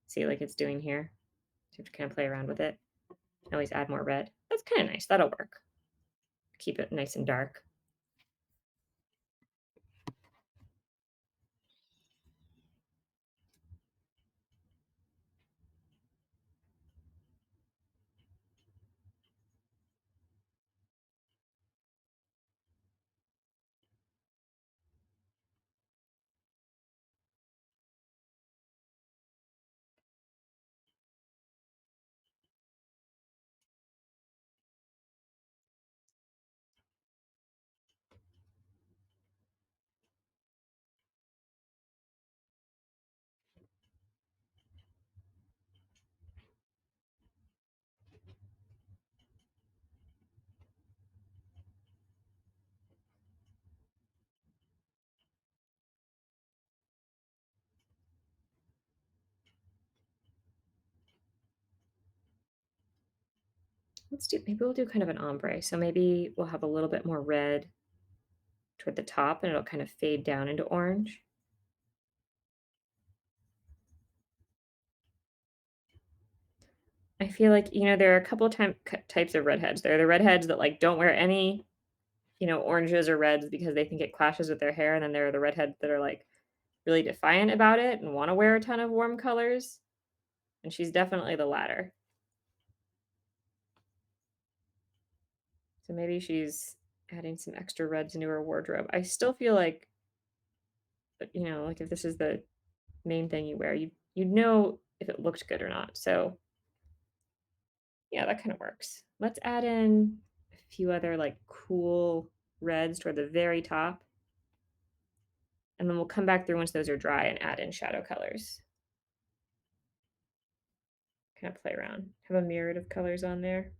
See, like it's doing here. So you have to kind of play around with it. Always add more red. That's kind of nice. That'll work. Keep it nice and dark. Maybe we'll do kind of an ombre. So maybe we'll have a little bit more red toward the top and it'll kind of fade down into orange. I feel like, there are a couple types of redheads. There are the redheads that like don't wear any, oranges or reds because they think it clashes with their hair. And then there are the redheads that are like really defiant about it and want to wear a ton of warm colors. And she's definitely the latter. So maybe she's adding some extra reds into her wardrobe. I still feel like, like if this is the main thing you wear, you'd know if it looked good or not. So yeah, that kind of works. Let's add in a few other like cool reds toward the very top. And then we'll come back through once those are dry and add in shadow colors. Kind of play around. Have a myriad of colors on there.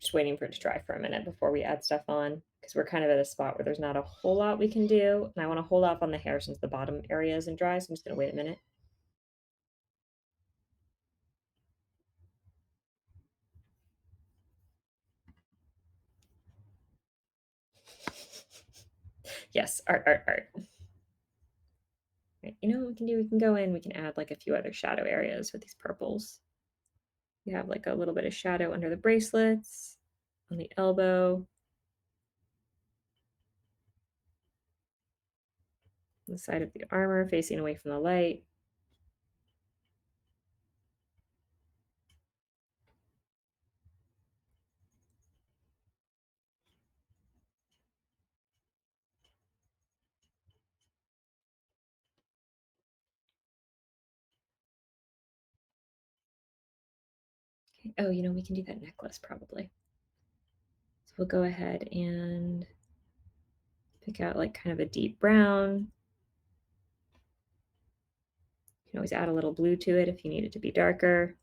Just waiting for it to dry for a minute before we add stuff on because we're kind of at a spot where there's not a whole lot we can do. And I want to hold off on the hair since the bottom area isn't dry. So I'm just going to wait a minute. Yes, art, art, art. Right, you know what we can do? We can go in, we can add like a few other shadow areas with these purples. We have like a little bit of shadow under the bracelets, on the elbow, on the side of the armor, facing away from the light. Okay. Oh, you know, we can do that necklace probably. So we'll go ahead and pick out like kind of a deep brown. You can always add a little blue to it if you need it to be darker.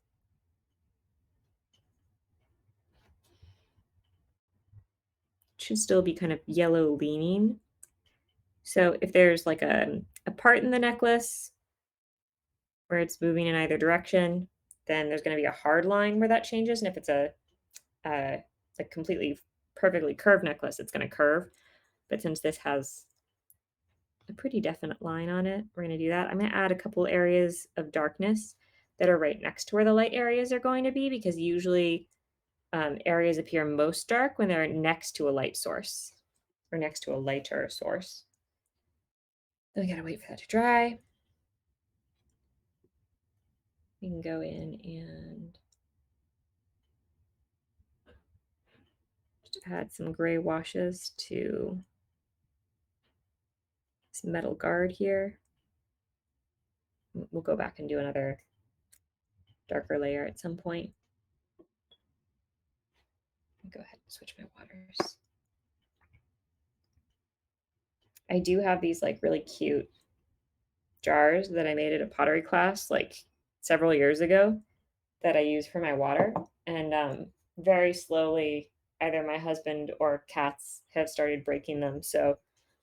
It should still be kind of yellow leaning. So if there's like a part in the necklace where it's moving in either direction, then there's going to be a hard line where that changes. And if it's uh, a completely perfectly curved necklace, it's going to curve. But since this has a pretty definite line on it, we're going to do that. I'm going to add a couple areas of darkness that are right next to where the light areas are going to be because usually areas appear most dark when they're next to a light source or next to a lighter source. Then we got to wait for that to dry. We can go in and just add some gray washes to this metal guard here. We'll go back and do another darker layer at some point. Go ahead and switch my waters. I do have these like really cute jars that I made at a pottery class like several years ago that I use for my water. And very slowly, either my husband or cats have started breaking them. So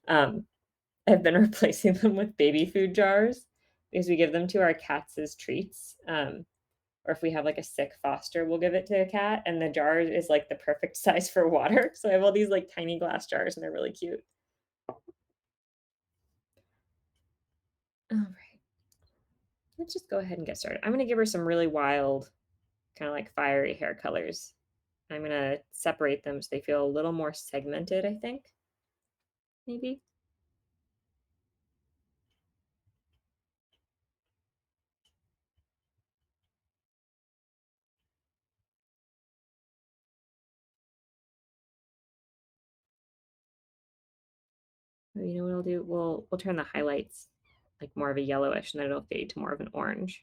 I've been replacing them with baby food jars because we give them to our cats as treats. Or if we have like a sick foster, we'll give it to a cat. And the jar is like the perfect size for water. So I have all these like tiny glass jars and they're really cute. All right. Let's just go ahead and get started. I'm going to give her some really wild, kind of like fiery hair colors. I'm going to separate them so they feel a little more segmented, I think. Maybe. Oh, you know what I'll do? We'll turn the highlights like more of a yellowish and then it'll fade to more of an orange.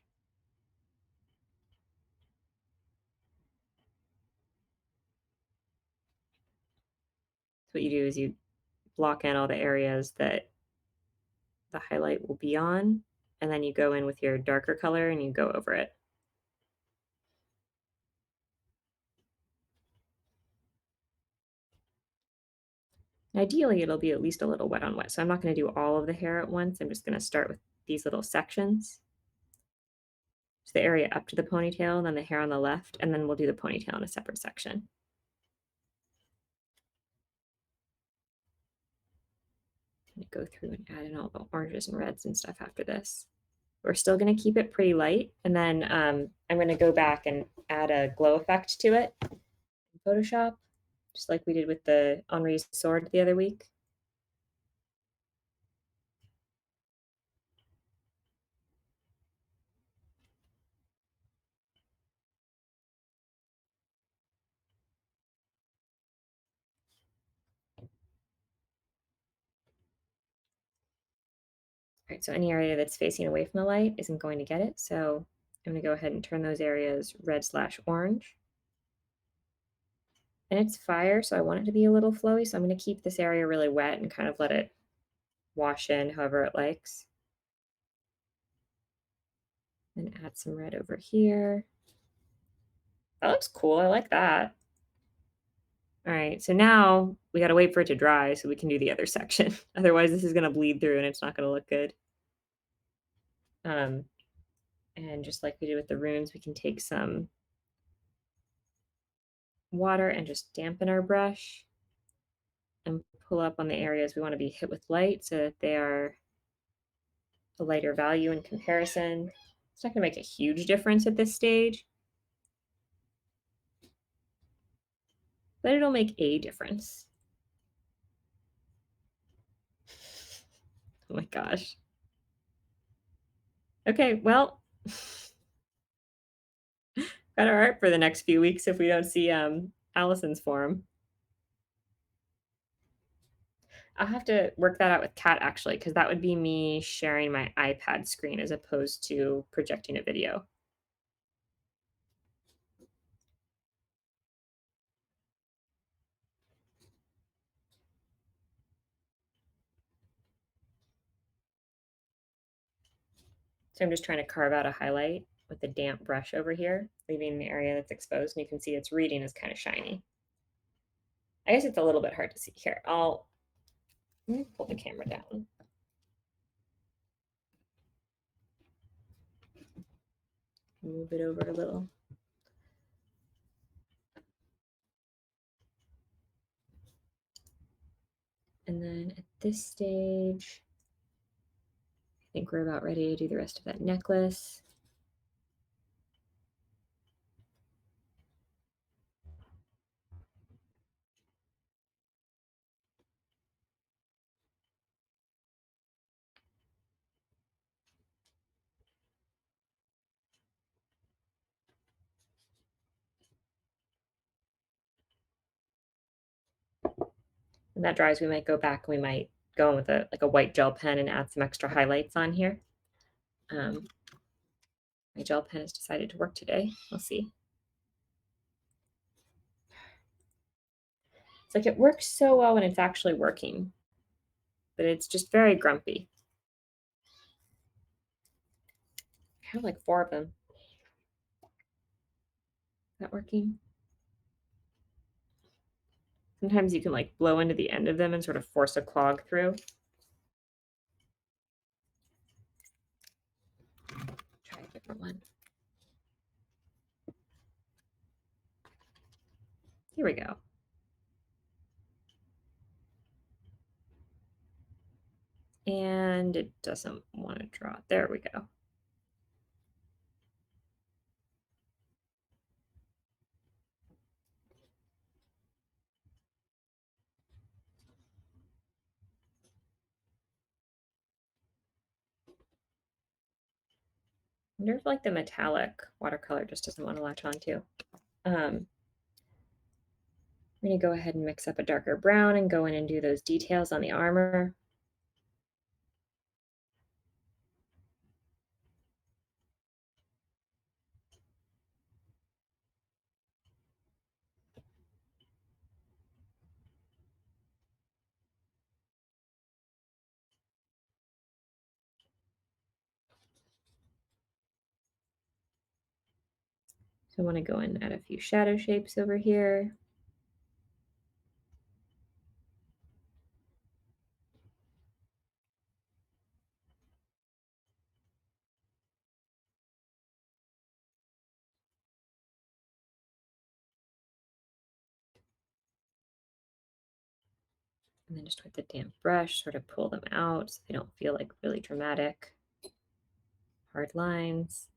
So what you do is you block in all the areas that the highlight will be on, and then you go in with your darker color and you go over it. Ideally, it'll be at least a little wet on wet. So I'm not going to do all of the hair at once. I'm just going to start with these little sections. So the area up to the ponytail, and then the hair on the left, and then we'll do the ponytail in a separate section. I'm going to go through and add in all the oranges and reds and stuff after this. We're still going to keep it pretty light, and then I'm going to go back and add a glow effect to it in Photoshop, just like we did with the Henri's sword the other week. All right, so any area that's facing away from the light isn't going to get it. So I'm going to go ahead and turn those areas red/orange. And it's fire, so I want it to be a little flowy. So I'm going to keep this area really wet and kind of let it wash in however it likes. And add some red over here. That looks cool. I like that. All right, so now we got to wait for it to dry so we can do the other section. Otherwise, this is going to bleed through and it's not going to look good. Um, and just like we did with the runes, we can take some water and just dampen our brush and pull up on the areas we want to be hit with light so that they are a lighter value in comparison. It's not going to make a huge difference at this stage, but it'll make a difference. Oh my gosh. Okay, well, got our art for the next few weeks if we don't see Allison's form. I'll have to work that out with Kat actually, because that would be me sharing my iPad screen as opposed to projecting a video. So I'm just trying to carve out a highlight with a damp brush over here, leaving the area that's exposed, and you can see its reading is kind of shiny. I guess it's a little bit hard to see here. Let me pull the camera down. Move it over a little. And then at this stage, I think we're about ready to do the rest of that necklace. When that dries, we might go back and we might go in with a white gel pen and add some extra highlights on here. My gel pen has decided to work today. We'll see. It's like it works so well when it's actually working, but it's just very grumpy. I have like 4 of them. Is that working? Sometimes you can like blow into the end of them and sort of force a clog through. Try a different one. Here we go. And it doesn't want to draw. There we go. I wonder if like the metallic watercolor just doesn't want to latch onto. I'm going to go ahead and mix up a darker brown and go in and do those details on the armor. So I want to go in and add a few shadow shapes over here. And then just with the damp brush, sort of pull them out so they don't feel like really dramatic, hard lines.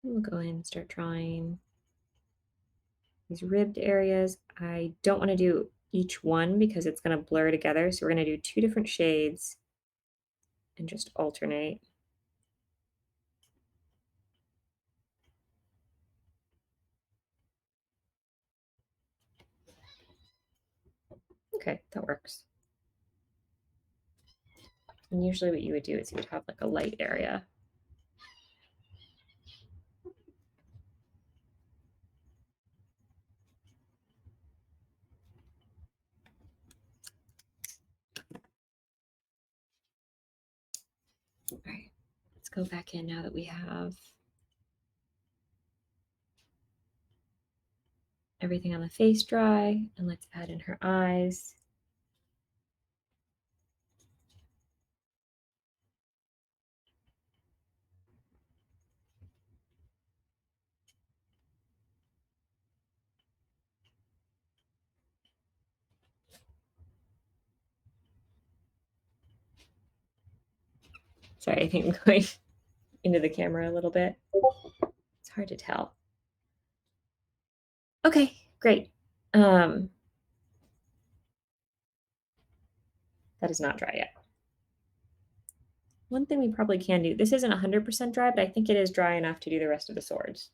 And we'll go in and start drawing these ribbed areas. I don't want to do each one because it's going to blur together. So we're going to do 2 different shades and just alternate. Okay, that works. And usually what you would do is you would have like a light area. All right, let's go back in now that we have everything on the face dry, and let's add in her eyes. Sorry, I think I'm going into the camera a little bit. It's hard to tell. Okay, great. That is not dry yet. One thing we probably can do, this isn't 100% dry, but I think it is dry enough to do the rest of the swords.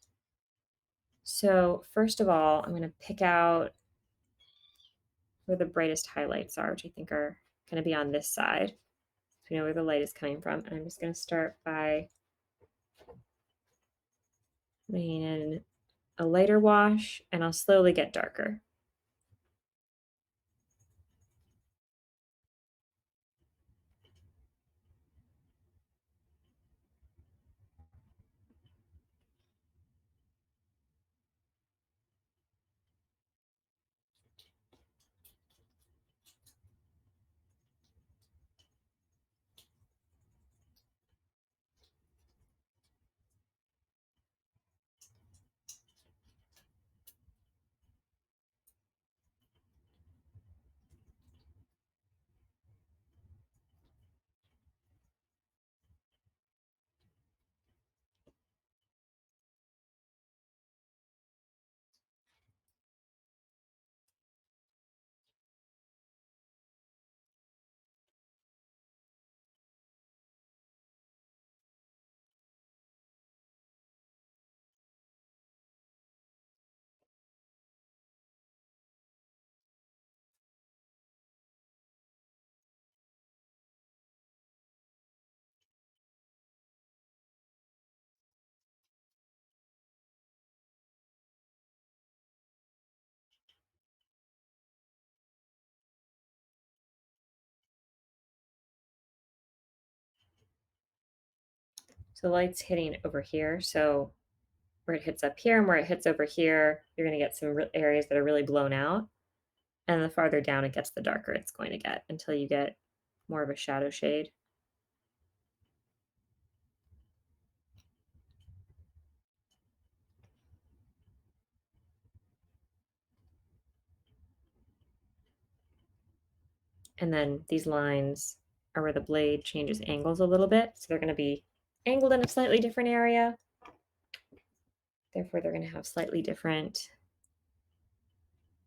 So first of all, I'm going to pick out where the brightest highlights are, which I think are going to be on this side. So we know where the light is coming from. And I'm just going to start by laying in a lighter wash, and I'll slowly get darker. So the light's hitting over here. So where it hits up here and where it hits over here, you're going to get some areas that are really blown out. And the farther down it gets, the darker it's going to get until you get more of a shadow shade. And then these lines are where the blade changes angles a little bit. So they're going to be angled in a slightly different area. Therefore, they're going to have slightly different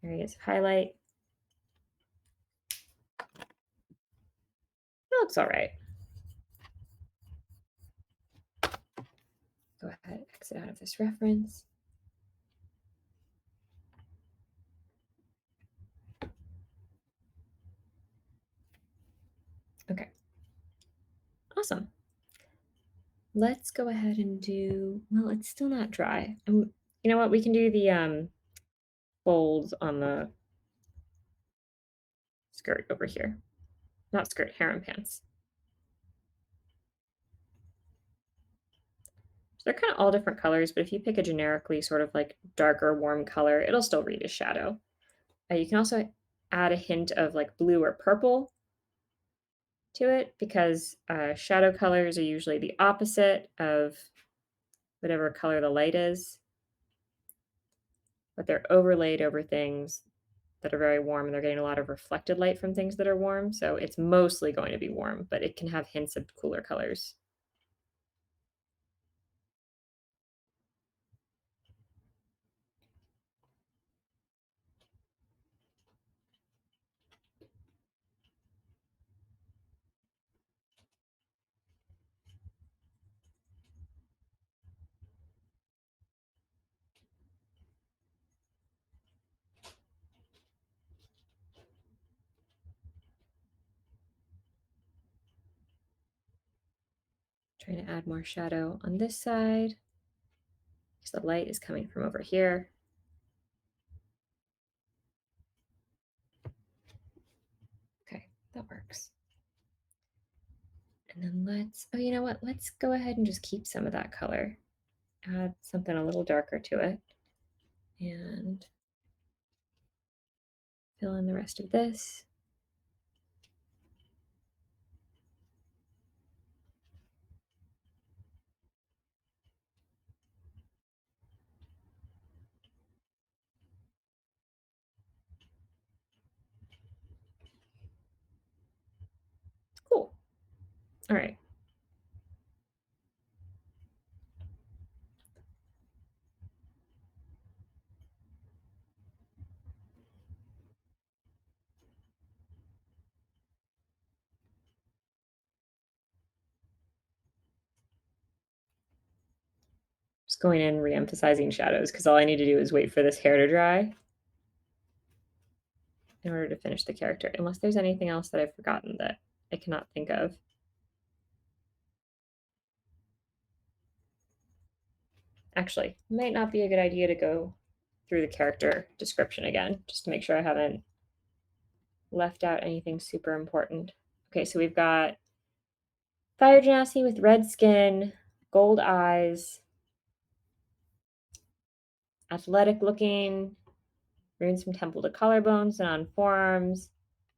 areas of highlight. It looks all right. Go ahead, exit out of this reference. Okay. Awesome. Let's go ahead and do, well, it's still not dry. You know what? We can do the folds on the skirt over here. Not skirt, harem pants. So they're kind of all different colors, but if you pick a generically sort of like darker, warm color, it'll still read as shadow. You can also add a hint of like blue or purple to it because shadow colors are usually the opposite of whatever color the light is, but they're overlaid over things that are very warm and they're getting a lot of reflected light from things that are warm. So it's mostly going to be warm, but it can have hints of cooler colors. Trying to add more shadow on this side because the light is coming from over here. Okay, that works. And then oh, you know what? Let's go ahead and just keep some of that color. Add something a little darker to it. And fill in the rest of this. Cool. All right. Just going in, re-emphasizing shadows, because all I need to do is wait for this hair to dry in order to finish the character, unless there's anything else that I've forgotten that I cannot think of. Actually, it might not be a good idea to go through the character description again, just to make sure I haven't left out anything super important. Okay, so we've got Fire Genasi with red skin, gold eyes, athletic looking, runes from temple to collarbones and on forearms,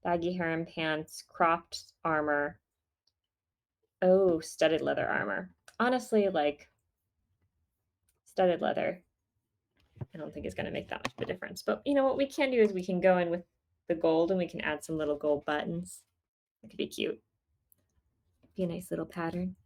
baggy hair and pants, cropped armor. Oh, studded leather armor. Honestly, like studded leather, I don't think is going to make that much of a difference. But you know what we can do is we can go in with the gold and we can add some little gold buttons. It could be cute. Be a nice little pattern.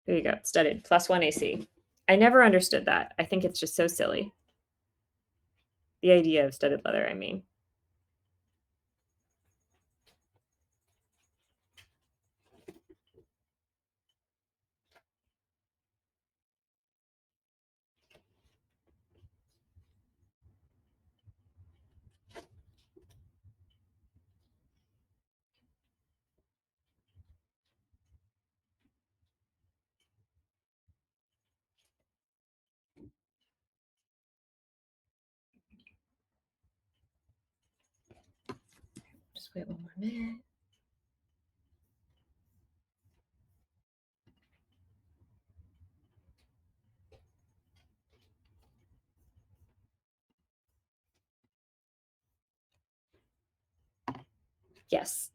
There you go, studded, +1 AC. I never understood that. I think it's just so silly. The idea of studded leather, I mean. Just wait one more minute. Yes,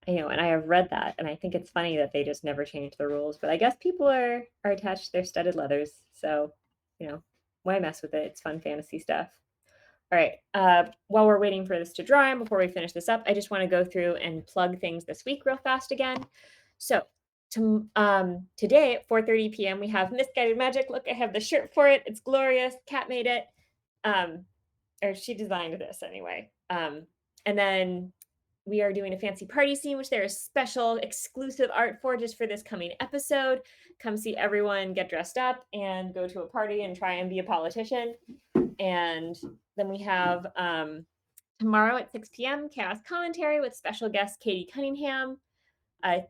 I know, and I have read that, and I think it's funny that they just never changed the rules. But I guess people are attached to their studded leathers, so you know, why mess with it? It's fun fantasy stuff. All right. While we're waiting for this to dry and before we finish this up, I just want to go through and plug things this week real fast again. So today at 4:30 p.m. we have Misguided Magic. Look, I have the shirt for it. It's glorious. Kat made it. Um, or she designed this anyway. And then we are doing a fancy party scene, which there is special exclusive art for just for this coming episode. Come see everyone get dressed up and go to a party and try and be a politician. And then we have tomorrow at 6 p.m. Chaos Commentary with special guest Katie Cunningham.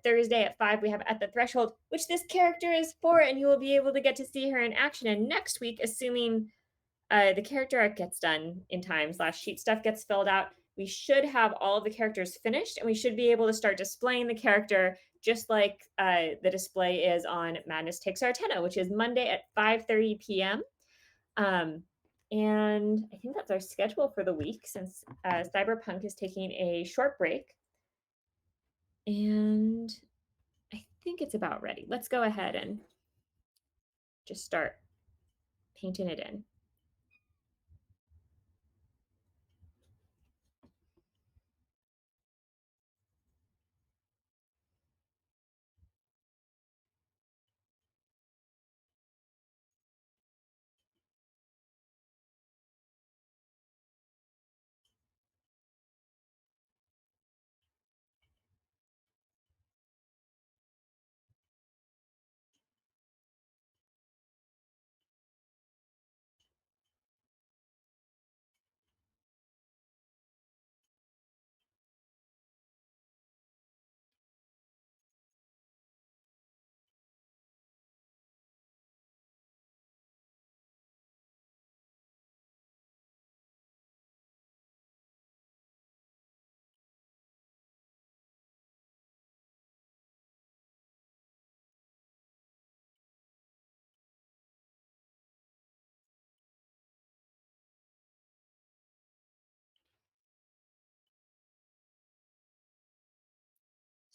Thursday at 5, we have At the Threshold, which this character is for, and you will be able to get to see her in action. And next week, assuming the character art gets done in time / sheet stuff gets filled out, we should have all of the characters finished, and we should be able to start displaying the character just like the display is on Madness Takes Our Tenna, which is Monday at 5:30 p.m. And I think that's our schedule for the week since Cyberpunk is taking a short break. And I think it's about ready. Let's go ahead and just start painting it in.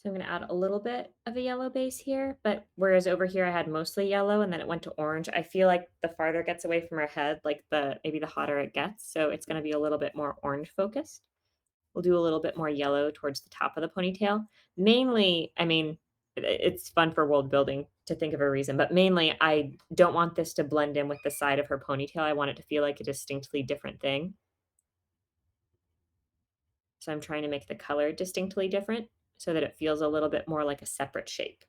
So I'm going to add a little bit of a yellow base here, but whereas over here I had mostly yellow and then it went to orange, I feel like the farther it gets away from her head, like maybe the hotter it gets. So it's going to be a little bit more orange focused. We'll do a little bit more yellow towards the top of the ponytail. Mainly, I mean, it's fun for world building to think of a reason, but mainly I don't want this to blend in with the side of her ponytail. I want it to feel like a distinctly different thing. So I'm trying to make the color distinctly different so that it feels a little bit more like a separate shape.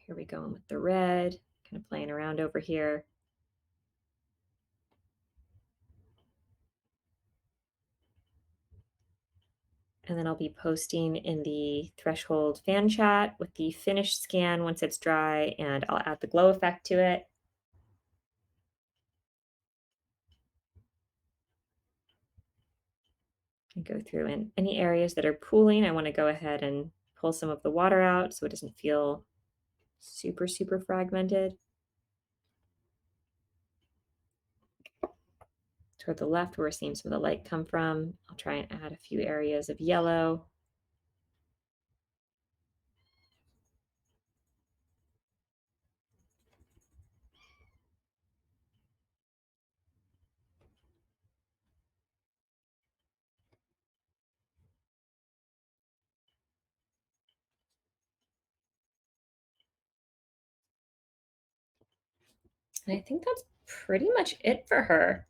Here we go with the red, kind of playing around over here. And then I'll be posting in the Threshold fan chat with the finished scan once it's dry, and I'll add the glow effect to it. And go through in any areas that are pooling. I want to go ahead and pull some of the water out so it doesn't feel super, super fragmented. Toward the left, where we're seeing some of the light come from, I'll try and add a few areas of yellow. And I think that's pretty much it for her.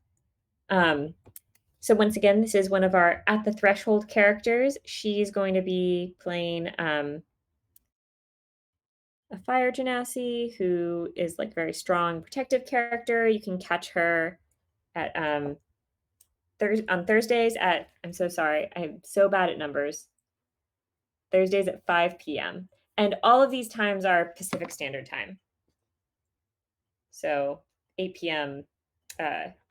So once again, this is one of our At the Threshold characters. She's going to be playing a fire genasi who is like very strong, protective character. You can catch her at on Thursdays at, I'm so sorry, I'm so bad at numbers. Thursdays at 5 p.m. And all of these times are Pacific Standard Time. So 8 p.m.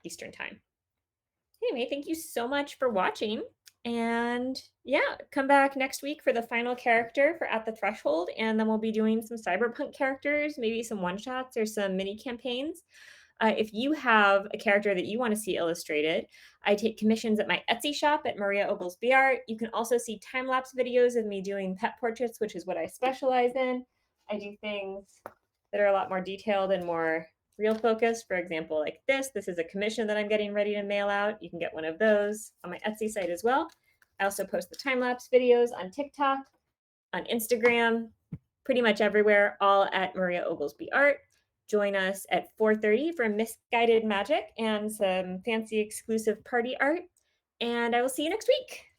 Eastern Time. Anyway, thank you so much for watching. And yeah, come back next week for the final character for At the Threshold. And then we'll be doing some cyberpunk characters, maybe some one shots or some mini campaigns. If you have a character that you want to see illustrated, I take commissions at my Etsy shop at Maria Ogelsby Art. You can also see time-lapse videos of me doing pet portraits, which is what I specialize in. I do things that are a lot more detailed and more real focused. For example, like this. This is a commission that I'm getting ready to mail out. You can get one of those on my Etsy site as well. I also post the time-lapse videos on TikTok, on Instagram, pretty much everywhere, all at Maria Ogelsby Art. Join us at 4:30 for Misguided Magic and some fancy exclusive party art. And I will see you next week.